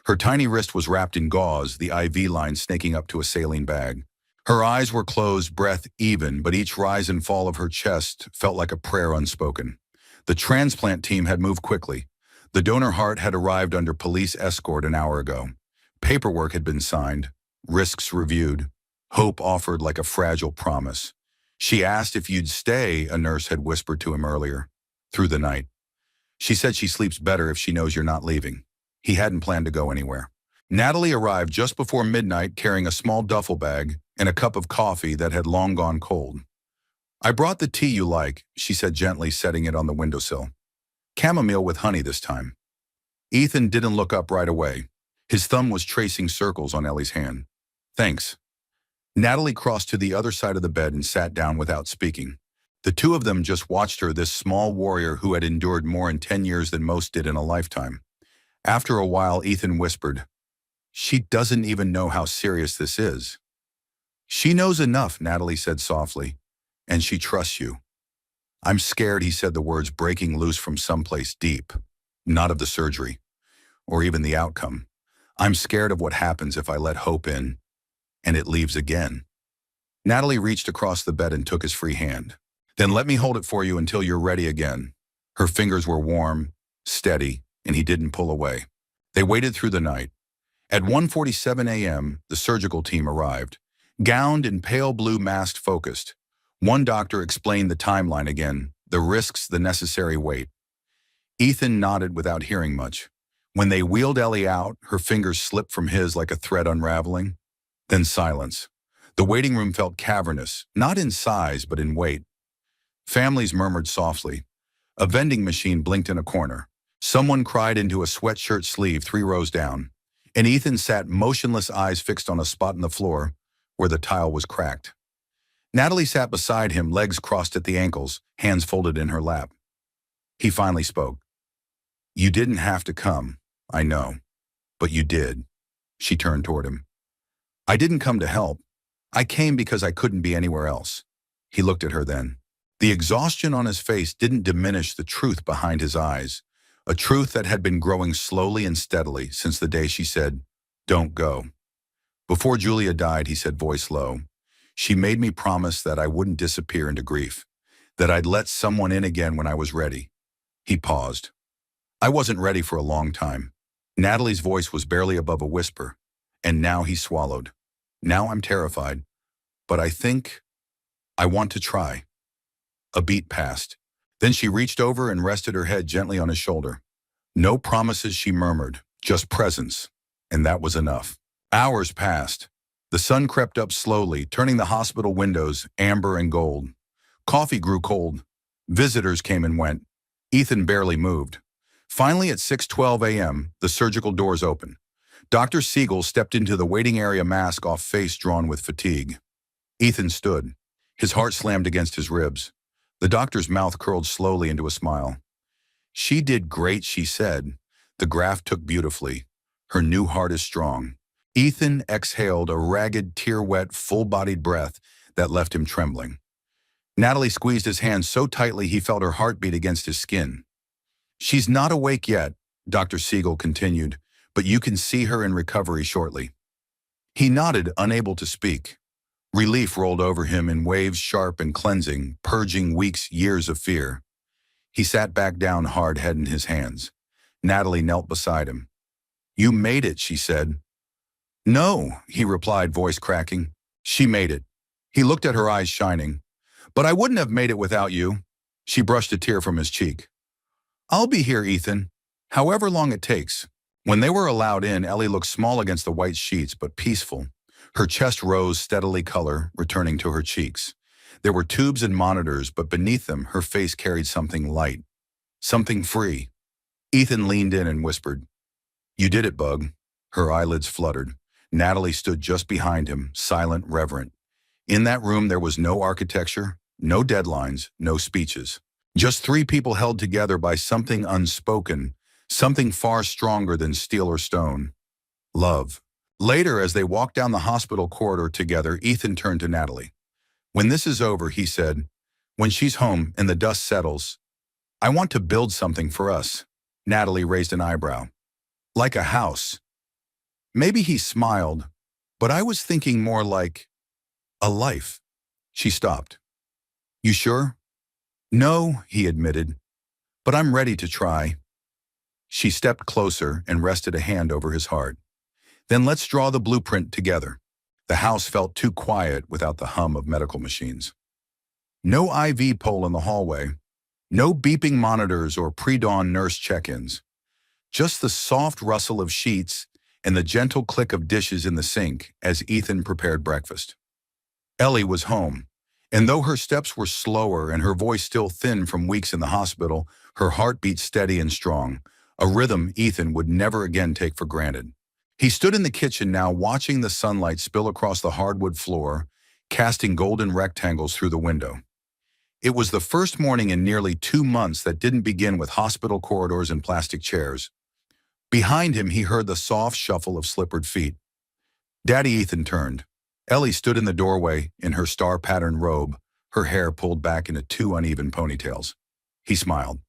Her tiny wrist was wrapped in gauze, the IV line snaking up to a saline bag. Her eyes were closed, breath even, but each rise and fall of her chest felt like a prayer unspoken. The transplant team had moved quickly. The donor heart had arrived under police escort an hour ago. Paperwork had been signed, risks reviewed, hope offered like a fragile promise. She asked if you'd stay, a nurse had whispered to him earlier, through the night. She said she sleeps better if she knows you're not leaving. He hadn't planned to go anywhere. Natalie arrived just before midnight, carrying a small duffel bag and a cup of coffee that had long gone cold. I brought the tea you like, she said gently, setting it on the windowsill. Chamomile with honey this time. Ethan didn't look up right away. His thumb was tracing circles on Ellie's hand. Thanks. Natalie crossed to the other side of the bed and sat down without speaking. The two of them just watched her, this small warrior who had endured more in 10 years than most did in a lifetime. After a while, Ethan whispered, She doesn't even know how serious this is. She knows enough, Natalie said softly, and she trusts you. I'm scared, he said, the words breaking loose from someplace deep, not of the surgery, or even the outcome. I'm scared of what happens if I let hope in, and it leaves again. Natalie reached across the bed and took his free hand. Then let me hold it for you until you're ready again. Her fingers were warm, steady, and he didn't pull away. They waited through the night. At 1:47 a.m., the surgical team arrived, gowned in pale blue, masked, focused. One doctor explained the timeline again, The risks, the necessary weight. Ethan nodded without hearing much. When they wheeled Ellie out, her fingers slipped from his like a thread unraveling. Then silence. The waiting room felt cavernous, not in size but in weight. Families murmured softly. A vending machine blinked in a corner. Someone cried into a sweatshirt sleeve 3 rows down. And Ethan sat motionless, eyes fixed on a spot in the floor where the tile was cracked. Natalie sat beside him, legs crossed at the ankles, hands folded in her lap. He finally spoke. "You didn't have to come, I know, but you did." She turned toward him. "I didn't come to help. I came because I couldn't be anywhere else." He looked at her then. The exhaustion on his face didn't diminish the truth behind his eyes, a truth that had been growing slowly and steadily since the day she said, "Don't go." "Before Julia died," he said, voice low, "she made me promise that I wouldn't disappear into grief, that I'd let someone in again when I was ready." He paused. "I wasn't ready for a long time." Natalie's voice was barely above a whisper, and now he swallowed. "Now I'm terrified, but I want to try." A beat passed. Then she reached over and rested her head gently on his shoulder. "No promises," she murmured, "just presence." And that was enough. Hours passed. The sun crept up slowly, turning the hospital windows amber and gold. Coffee grew cold. Visitors came and went. Ethan barely moved. Finally, at 6:12 a.m., the surgical doors opened. Dr. Siegel stepped into the waiting area, mask off, face drawn with fatigue. Ethan stood. His heart slammed against his ribs. The doctor's mouth curled slowly into a smile. "She did great," she said. "The graft took beautifully. Her new heart is strong." Ethan exhaled a ragged, tear-wet, full-bodied breath that left him trembling. Natalie squeezed his hand so tightly he felt her heartbeat against his skin. "She's not awake yet," Dr. Siegel continued, "but you can see her in recovery shortly." He nodded, unable to speak. Relief rolled over him in waves, sharp and cleansing, purging weeks, years of fear. He sat back down, hard head in his hands. Natalie knelt beside him. "You made it," she said. "No," he replied, voice cracking. "She made it." He looked at her, eyes shining. "But I wouldn't have made it without you." She brushed a tear from his cheek. "I'll be here, Ethan, however long it takes." When they were allowed in, Ellie looked small against the white sheets, but peaceful. Her chest rose steadily, color returning to her cheeks. There were tubes and monitors, but beneath them, her face carried something light, something free. Ethan leaned in and whispered, "You did it, Bug." Her eyelids fluttered. Natalie stood just behind him, silent, reverent. In that room, there was no architecture, no deadlines, no speeches. Just 3 people held together by something unspoken, something far stronger than steel or stone. Love. Later, as they walked down the hospital corridor together, Ethan turned to Natalie. "When this is over," he said, "when she's home and the dust settles, I want to build something for us." Natalie raised an eyebrow. "Like a house." Maybe he smiled, but I was thinking more like a life. She stopped. "You sure?" "No," he admitted, "but I'm ready to try." She stepped closer and rested a hand over his heart. "Then let's draw the blueprint together." The house felt too quiet without the hum of medical machines. No IV pole in the hallway, no beeping monitors or pre-dawn nurse check-ins. Just the soft rustle of sheets and the gentle click of dishes in the sink as Ethan prepared breakfast. Ellie was home, and though her steps were slower and her voice still thin from weeks in the hospital, her heart beat steady and strong, a rhythm Ethan would never again take for granted. He stood in the kitchen now, watching the sunlight spill across the hardwood floor, casting golden rectangles through the window. It was the first morning in nearly 2 months that didn't begin with hospital corridors and plastic chairs. Behind him, he heard the soft shuffle of slippered feet. Daddy Ethan turned. Ellie stood in the doorway in her star-patterned robe, her hair pulled back into 2 uneven ponytails. He smiled.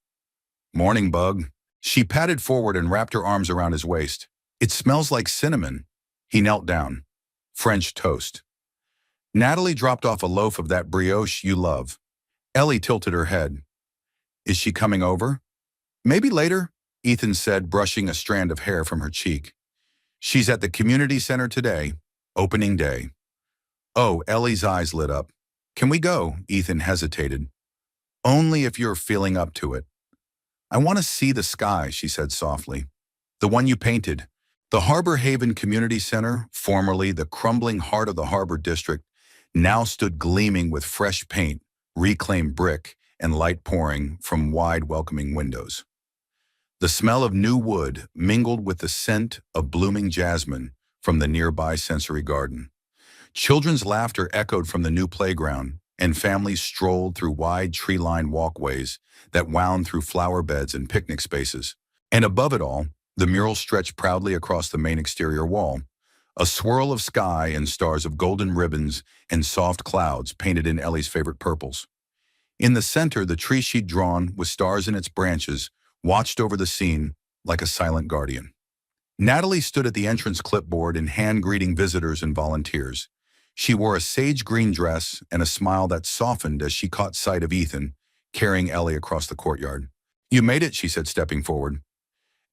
"Morning, Bug." She patted forward and wrapped her arms around his waist. "It smells like cinnamon." He knelt down. "French toast." Natalie dropped off a loaf of that brioche you love. Ellie tilted her head. "Is she coming over?" "Maybe later," Ethan said, brushing a strand of hair from her cheek. "She's at the community center today, opening day." Oh, Ellie's eyes lit up. "Can we go?" Ethan hesitated. Only if you're feeling up to it. I want to see the sky, she said softly. The one you painted. The Harbor Haven Community Center, formerly the crumbling heart of the Harbor District, now stood gleaming with fresh paint, reclaimed brick, and light pouring from wide, welcoming windows. The smell of new wood mingled with the scent of blooming jasmine from the nearby sensory garden. Children's laughter echoed from the new playground, and families strolled through wide tree-lined walkways that wound through flower beds and picnic spaces. And above it all, the mural stretched proudly across the main exterior wall, a swirl of sky and stars of golden ribbons and soft clouds painted in Ellie's favorite purples. In the center, the tree she'd drawn, with stars in its branches, watched over the scene like a silent guardian. Natalie stood at the entrance clipboard in hand greeting visitors and volunteers. She wore a sage green dress and a smile that softened as she caught sight of Ethan, carrying Ellie across the courtyard. "You made it," she said, stepping forward.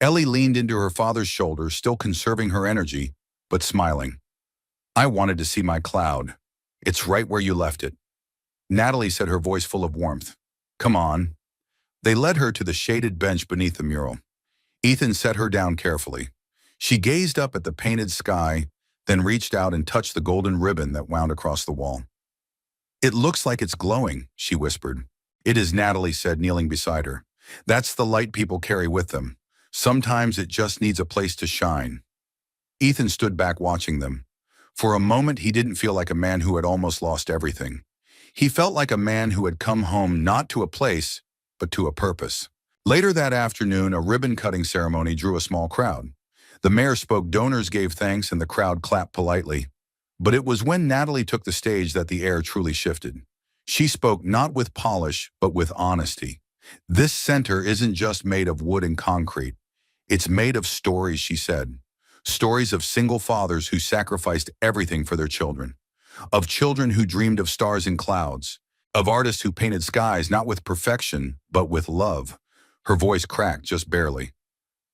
Ellie leaned into her father's shoulder, still conserving her energy, but smiling. "I wanted to see my cloud. It's right where you left it." Natalie said, her voice full of warmth. "Come on." They led her to the shaded bench beneath the mural. Ethan set her down carefully. She gazed up at the painted sky, then reached out and touched the golden ribbon that wound across the wall. "It looks like it's glowing," she whispered. "It is," Natalie said, kneeling beside her. "That's the light people carry with them. Sometimes it just needs a place to shine." Ethan stood back watching them. For a moment, he didn't feel like a man who had almost lost everything. He felt like a man who had come home not to a place, but to a purpose. Later that afternoon, a ribbon-cutting ceremony drew a small crowd. The mayor spoke, donors gave thanks, and the crowd clapped politely. But it was when Natalie took the stage that the air truly shifted. She spoke not with polish, but with honesty. "This center isn't just made of wood and concrete. It's made of stories," she said. "Stories of single fathers who sacrificed everything for their children. Of children who dreamed of stars and clouds. Of artists who painted skies not with perfection, but with love." Her voice cracked just barely.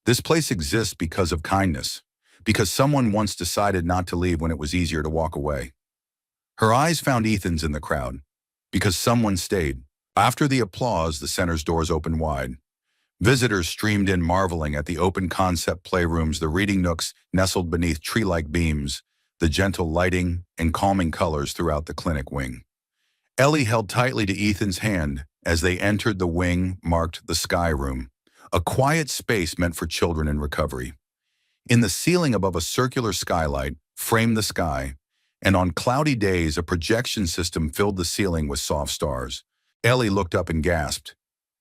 "This place exists because of kindness. Because someone once decided not to leave when it was easier to walk away." Her eyes found Ethan's in the crowd. Because someone stayed. After the applause, the center's doors opened wide. Visitors streamed in, marveling at the open concept playrooms, the reading nooks nestled beneath tree-like beams, the gentle lighting and calming colors throughout the clinic wing. Ellie held tightly to Ethan's hand as they entered the wing marked the Sky Room, a quiet space meant for children in recovery. In the ceiling above, a circular skylight framed the sky, and on cloudy days a projection system filled the ceiling with soft stars. Ellie looked up and gasped.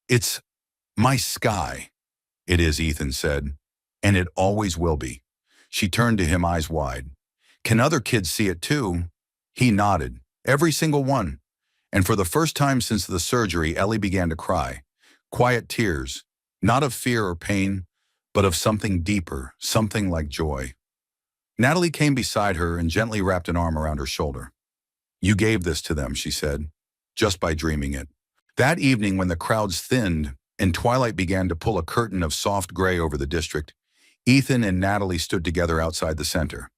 "It's my sky." "It is," Ethan said, "and it always will be." She turned to him, eyes wide. "Can other kids see it too?" He nodded. "Every single one." And for the first time since the surgery, Ellie began to cry. Quiet tears, not of fear or pain, but of something deeper, something like joy. Natalie came beside her and gently wrapped an arm around her shoulder. "You gave this to them," she said, "just by dreaming it." That evening, when the crowds thinned and twilight began to pull a curtain of soft gray over the district, Ethan and Natalie stood together outside the center.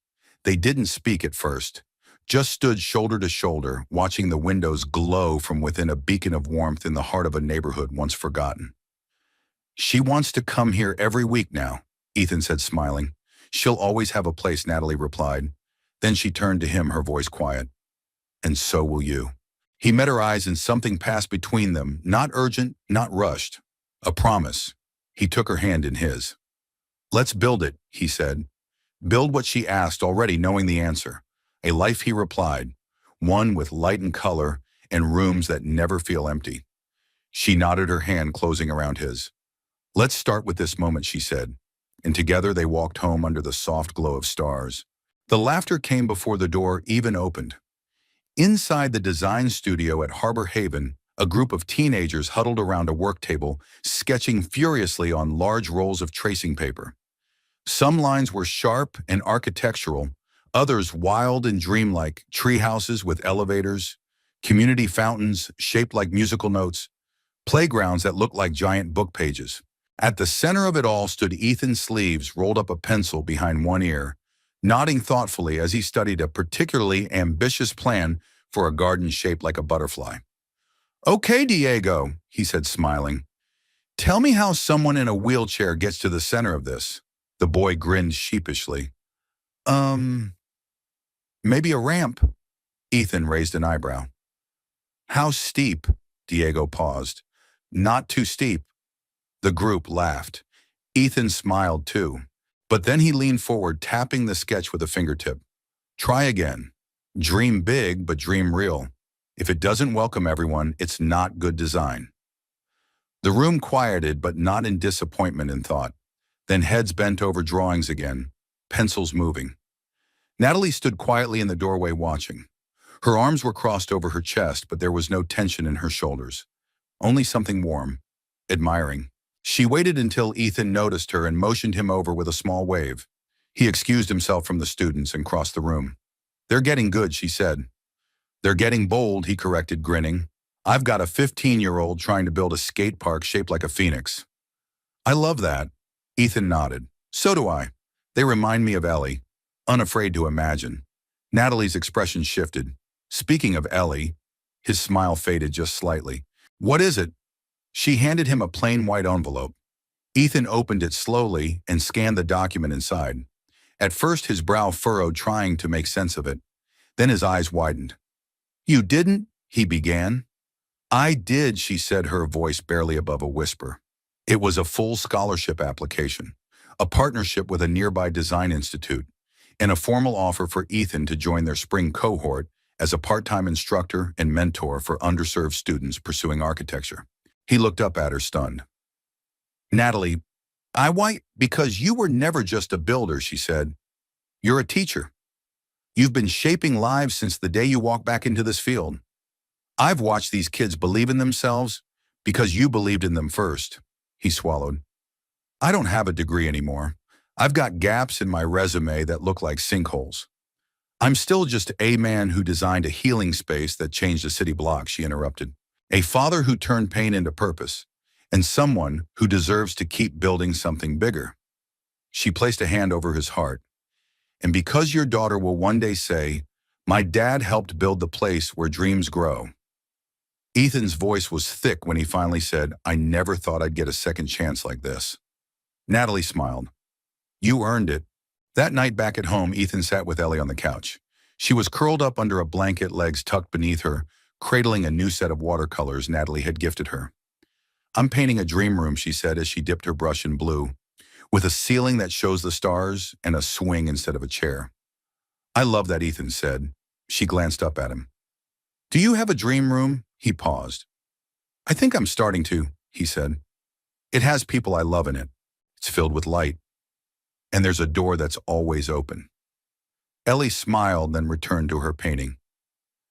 They didn't speak at first, just stood shoulder to shoulder, watching the windows glow from within, a beacon of warmth in the heart of a neighborhood once forgotten. "She wants to come here every week now," Ethan said, smiling. "She'll always have a place," Natalie replied. Then she turned to him, her voice quiet. "And so will you." He met her eyes and something passed between them, not urgent, not rushed. A promise. He took her hand in his. "Let's build it," he said. Build what she asked, already knowing the answer. A life, he replied, one with light and color and rooms that never feel empty. She nodded, her hand closing around his. "Let's start with this moment," she said, and together they walked home under the soft glow of stars. The laughter came before the door even opened. Inside the design studio at Harbor Haven, a group of teenagers huddled around a work table, sketching furiously on large rolls of tracing paper. Some lines were sharp and architectural, others wild and dreamlike, tree houses with elevators, community fountains shaped like musical notes, playgrounds that looked like giant book pages. At the center of it all stood Ethan, sleeves rolled up, a pencil behind one ear, nodding thoughtfully as he studied a particularly ambitious plan for a garden shaped like a butterfly. Okay, Diego, he said, smiling. Tell me how someone in a wheelchair gets to the center of this. The boy grinned sheepishly. Um, maybe a ramp. Ethan raised an eyebrow. How steep? Diego paused. Not too steep. The group laughed. Ethan smiled too. But then he leaned forward, tapping the sketch with a fingertip. Try again. Dream big, but dream real. If it doesn't welcome everyone, it's not good design. The room quieted, but not in disappointment and thought. Then heads bent over drawings again, pencils moving. Natalie stood quietly in the doorway watching. Her arms were crossed over her chest, but there was no tension in her shoulders. Only something warm, admiring. She waited until Ethan noticed her and motioned him over with a small wave. He excused himself from the students and crossed the room. They're getting good, she said. They're getting bold, he corrected, grinning. I've got a 15-year-old trying to build a skate park shaped like a phoenix. I love that. Ethan nodded. So do I. They remind me of Ellie, unafraid to imagine. Natalie's expression shifted. Speaking of Ellie, his smile faded just slightly. What is it? She handed him a plain white envelope. Ethan opened it slowly and scanned the document inside. At first, his brow furrowed, trying to make sense of it. Then his eyes widened. You didn't? He began. I did, she said, her voice barely above a whisper. It was a full scholarship application, a partnership with a nearby design institute, and a formal offer for Ethan to join their spring cohort as a part-time instructor and mentor for underserved students pursuing architecture. He looked up at her, stunned. Natalie, because you were never just a builder, she said. You're a teacher. You've been shaping lives since the day you walked back into this field. I've watched these kids believe in themselves because you believed in them first. He swallowed. I don't have a degree anymore. I've got gaps in my resume that look like sinkholes. I'm still just a man who designed a healing space that changed a city block, she interrupted. A father who turned pain into purpose, and someone who deserves to keep building something bigger. She placed a hand over his heart. And because your daughter will one day say, my dad helped build the place where dreams grow. Ethan's voice was thick when he finally said, I never thought I'd get a second chance like this. Natalie smiled. You earned it. That night back at home, Ethan sat with Ellie on the couch. She was curled up under a blanket, legs tucked beneath her, cradling a new set of watercolors Natalie had gifted her. I'm painting a dream room, she said as she dipped her brush in blue, with a ceiling that shows the stars and a swing instead of a chair. I love that, Ethan said. She glanced up at him. Do you have a dream room? He paused. I think I'm starting to, he said. It has people I love in it. It's filled with light. And there's a door that's always open. Ellie smiled, then returned to her painting.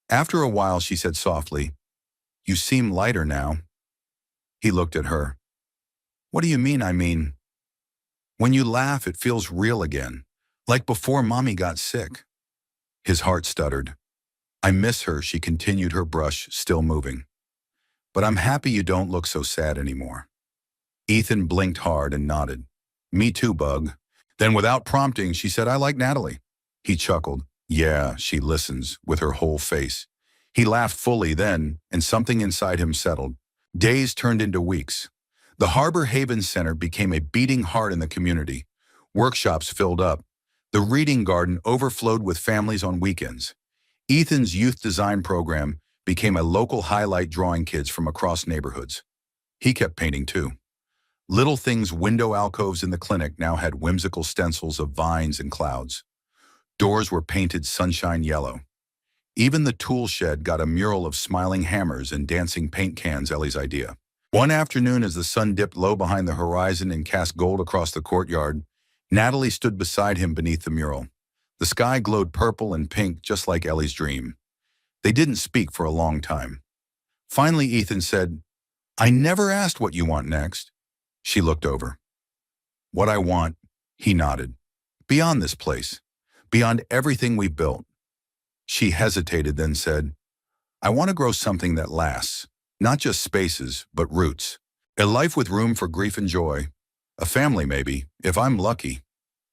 After a while, she said softly, You seem lighter now. He looked at her. What do you mean, when you laugh, it feels real again, like before Mommy got sick. His heart stuttered. I miss her, she continued, her brush still moving. But I'm happy you don't look so sad anymore. Ethan blinked hard and nodded. Me too, Bug. Then without prompting, she said, I like Natalie. He chuckled. Yeah, she listens, with her whole face. He laughed fully then, and something inside him settled. Days turned into weeks. The Harbor Haven Center became a beating heart in the community. Workshops filled up. The reading garden overflowed with families on weekends. Ethan's youth design program became a local highlight, drawing kids from across neighborhoods. He kept painting too. Little Things window alcoves in the clinic now had whimsical stencils of vines and clouds. Doors were painted sunshine yellow. Even the tool shed got a mural of smiling hammers and dancing paint cans, Ellie's idea. One afternoon, as the sun dipped low behind the horizon and cast gold across the courtyard, Natalie stood beside him beneath the mural. The sky glowed purple and pink, just like Ellie's dream. They didn't speak for a long time. Finally, Ethan said, I never asked what you want next. She looked over. What I want, he nodded. Beyond this place, beyond everything we've built. She hesitated, then said, I want to grow something that lasts, not just spaces, but roots. A life with room for grief and joy. A family, maybe, if I'm lucky.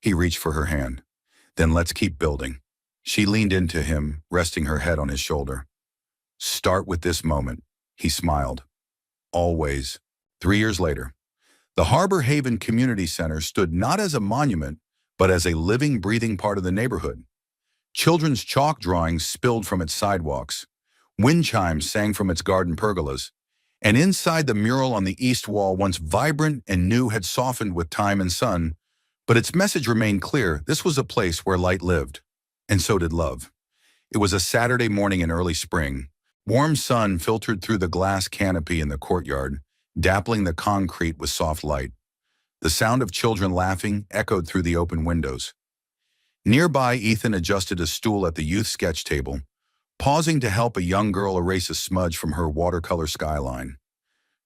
He reached for her hand. Then let's keep building. She leaned into him, resting her head on his shoulder. Start with this moment, He smiled. Always. 3 years later, the Harbor Haven Community Center stood not as a monument, but as a living, breathing part of the neighborhood. Children's chalk drawings spilled from its sidewalks. Wind chimes sang from its garden pergolas. And inside the mural on the east wall, once vibrant and new, had softened with time and sun, but its message remained clear. This was a place where light lived, and so did love. It was a Saturday morning in early spring. Warm sun filtered through the glass canopy in the courtyard, dappling the concrete with soft light. The sound of children laughing echoed through the open windows. Nearby, Ethan adjusted a stool at the youth sketch table, pausing to help a young girl erase a smudge from her watercolor skyline.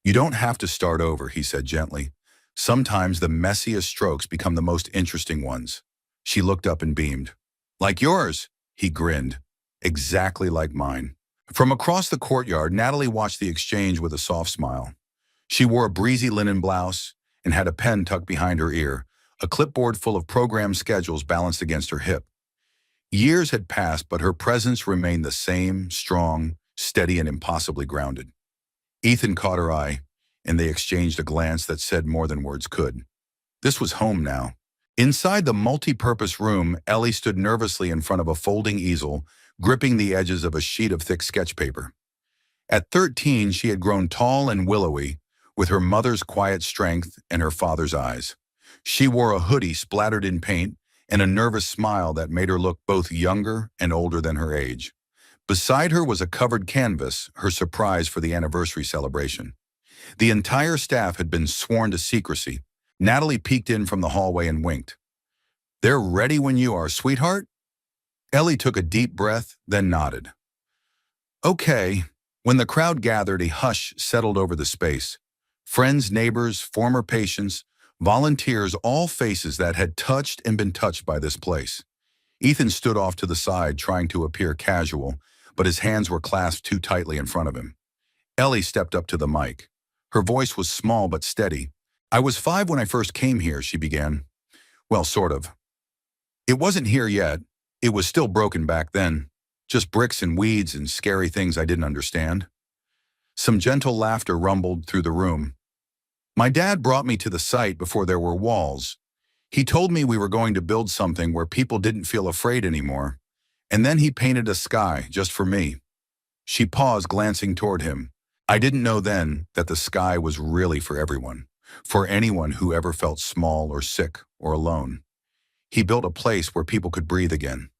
"You don't have to start over," he said gently. "Sometimes the messiest strokes become the most interesting ones." She looked up and beamed. "Like yours," he grinned. "Exactly like mine." From across the courtyard, Natalie watched the exchange with a soft smile. She wore a breezy linen blouse and had a pen tucked behind her ear, a clipboard full of program schedules balanced against her hip. Years had passed, but her presence remained the same, strong, steady, and impossibly grounded. Ethan caught her eye, and they exchanged a glance that said more than words could. This was home now. Inside the multi-purpose room, Ellie stood nervously in front of a folding easel, gripping the edges of a sheet of thick sketch paper. At 13, she had grown tall and willowy, with her mother's quiet strength and her father's eyes. She wore a hoodie splattered in paint and a nervous smile that made her look both younger and older than her age. Beside her was a covered canvas, her surprise for the anniversary celebration. The entire staff had been sworn to secrecy. Natalie peeked in from the hallway and winked. "They're ready when you are, sweetheart." Ellie took a deep breath, then nodded. "Okay." When the crowd gathered, a hush settled over the space. Friends, neighbors, former patients, volunteers, all faces that had touched and been touched by this place. Ethan stood off to the side, trying to appear casual, but his hands were clasped too tightly in front of him. Ellie stepped up to the mic. Her voice was small but steady. "I was 5 when I first came here," she began. "Well, sort of. It wasn't here yet. It was still broken back then. Just bricks and weeds and scary things I didn't understand." Some gentle laughter rumbled through the room. "My dad brought me to the site before there were walls. He told me we were going to build something where people didn't feel afraid anymore. And then he painted a sky just for me." She paused, glancing toward him. "I didn't know then that the sky was really for everyone, for anyone who ever felt small or sick or alone. He built a place where people could breathe again."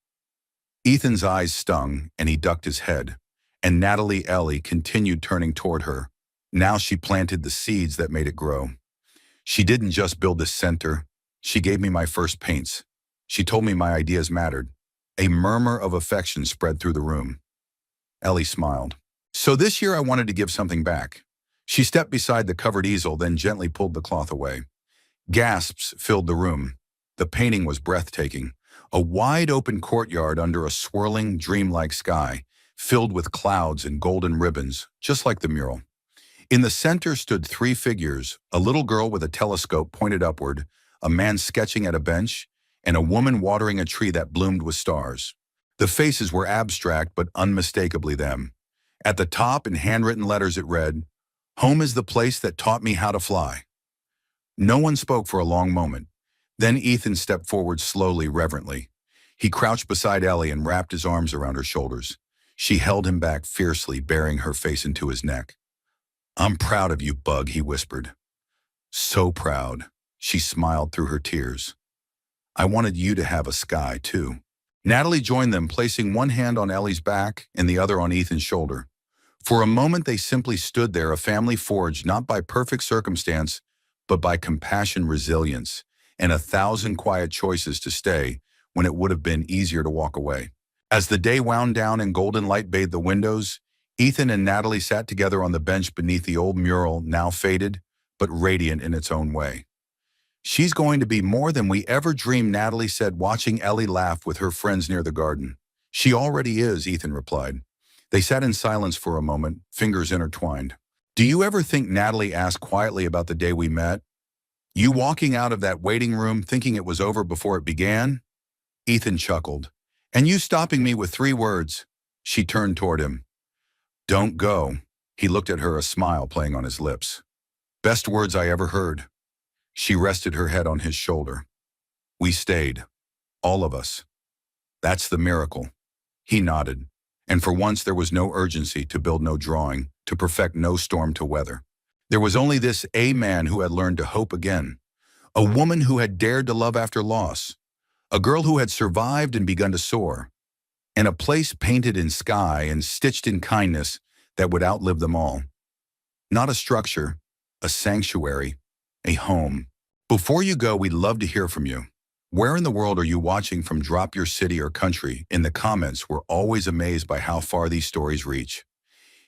Ethan's eyes stung, and he ducked his head, and Ellie continued turning toward her. Now she planted the seeds that made it grow. "She didn't just build this center. She gave me my first paints. She told me my ideas mattered." A murmur of affection spread through the room. Ellie smiled. "So this year I wanted to give something back." She stepped beside the covered easel, then gently pulled the cloth away. Gasps filled the room. The painting was breathtaking. A wide-open courtyard under a swirling, dreamlike sky, filled with clouds and golden ribbons, just like the mural. In the center stood 3 figures, a little girl with a telescope pointed upward, a man sketching at a bench, and a woman watering a tree that bloomed with stars. The faces were abstract but unmistakably them. At the top, in handwritten letters, it read, "Home is the place that taught me how to fly." No one spoke for a long moment. Then Ethan stepped forward slowly, reverently. He crouched beside Ellie and wrapped his arms around her shoulders. She held him back fiercely, burying her face into his neck. "I'm proud of you, Bug," he whispered. "So proud." She smiled through her tears. "I wanted you to have a sky, too." Natalie joined them, placing one hand on Ellie's back and the other on Ethan's shoulder. For a moment, they simply stood there, a family forged not by perfect circumstance, but by compassion, resilience, and 1,000 quiet choices to stay when it would have been easier to walk away. As the day wound down and golden light bathed the windows, Ethan and Natalie sat together on the bench beneath the old mural, now faded, but radiant in its own way. "She's going to be more than we ever dreamed," Natalie said, watching Ellie laugh with her friends near the garden. "She already is," Ethan replied. They sat in silence for a moment, fingers intertwined. "Do you ever think," Natalie asked quietly, "about the day we met? You walking out of that waiting room thinking it was over before it began?" Ethan chuckled. "And you stopping me with 3 words." She turned toward him. "Don't go." He looked at her, a smile playing on his lips. Best words I ever heard. She rested her head on his shoulder. We stayed. All of us. That's the miracle. He nodded. And for once there was no urgency to build no drawing, to perfect no storm to weather. There was only this a man who had learned to hope again. A woman who had dared to love after loss. A girl who had survived and begun to soar. And a place painted in sky and stitched in kindness that would outlive them all. Not a structure, a sanctuary, a home. Before you go, we'd love to hear from you. Where in the world are you watching from? Drop your city or country in the comments. We're always amazed by how far these stories reach.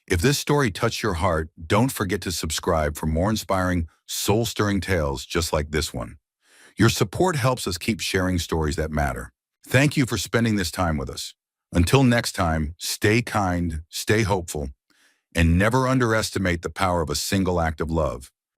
If this story touched your heart, don't forget to subscribe for more inspiring, soul-stirring tales just like this one. Your support helps us keep sharing stories that matter. Thank you for spending this time with us. Until next time, stay kind, stay hopeful, and never underestimate the power of a single act of love.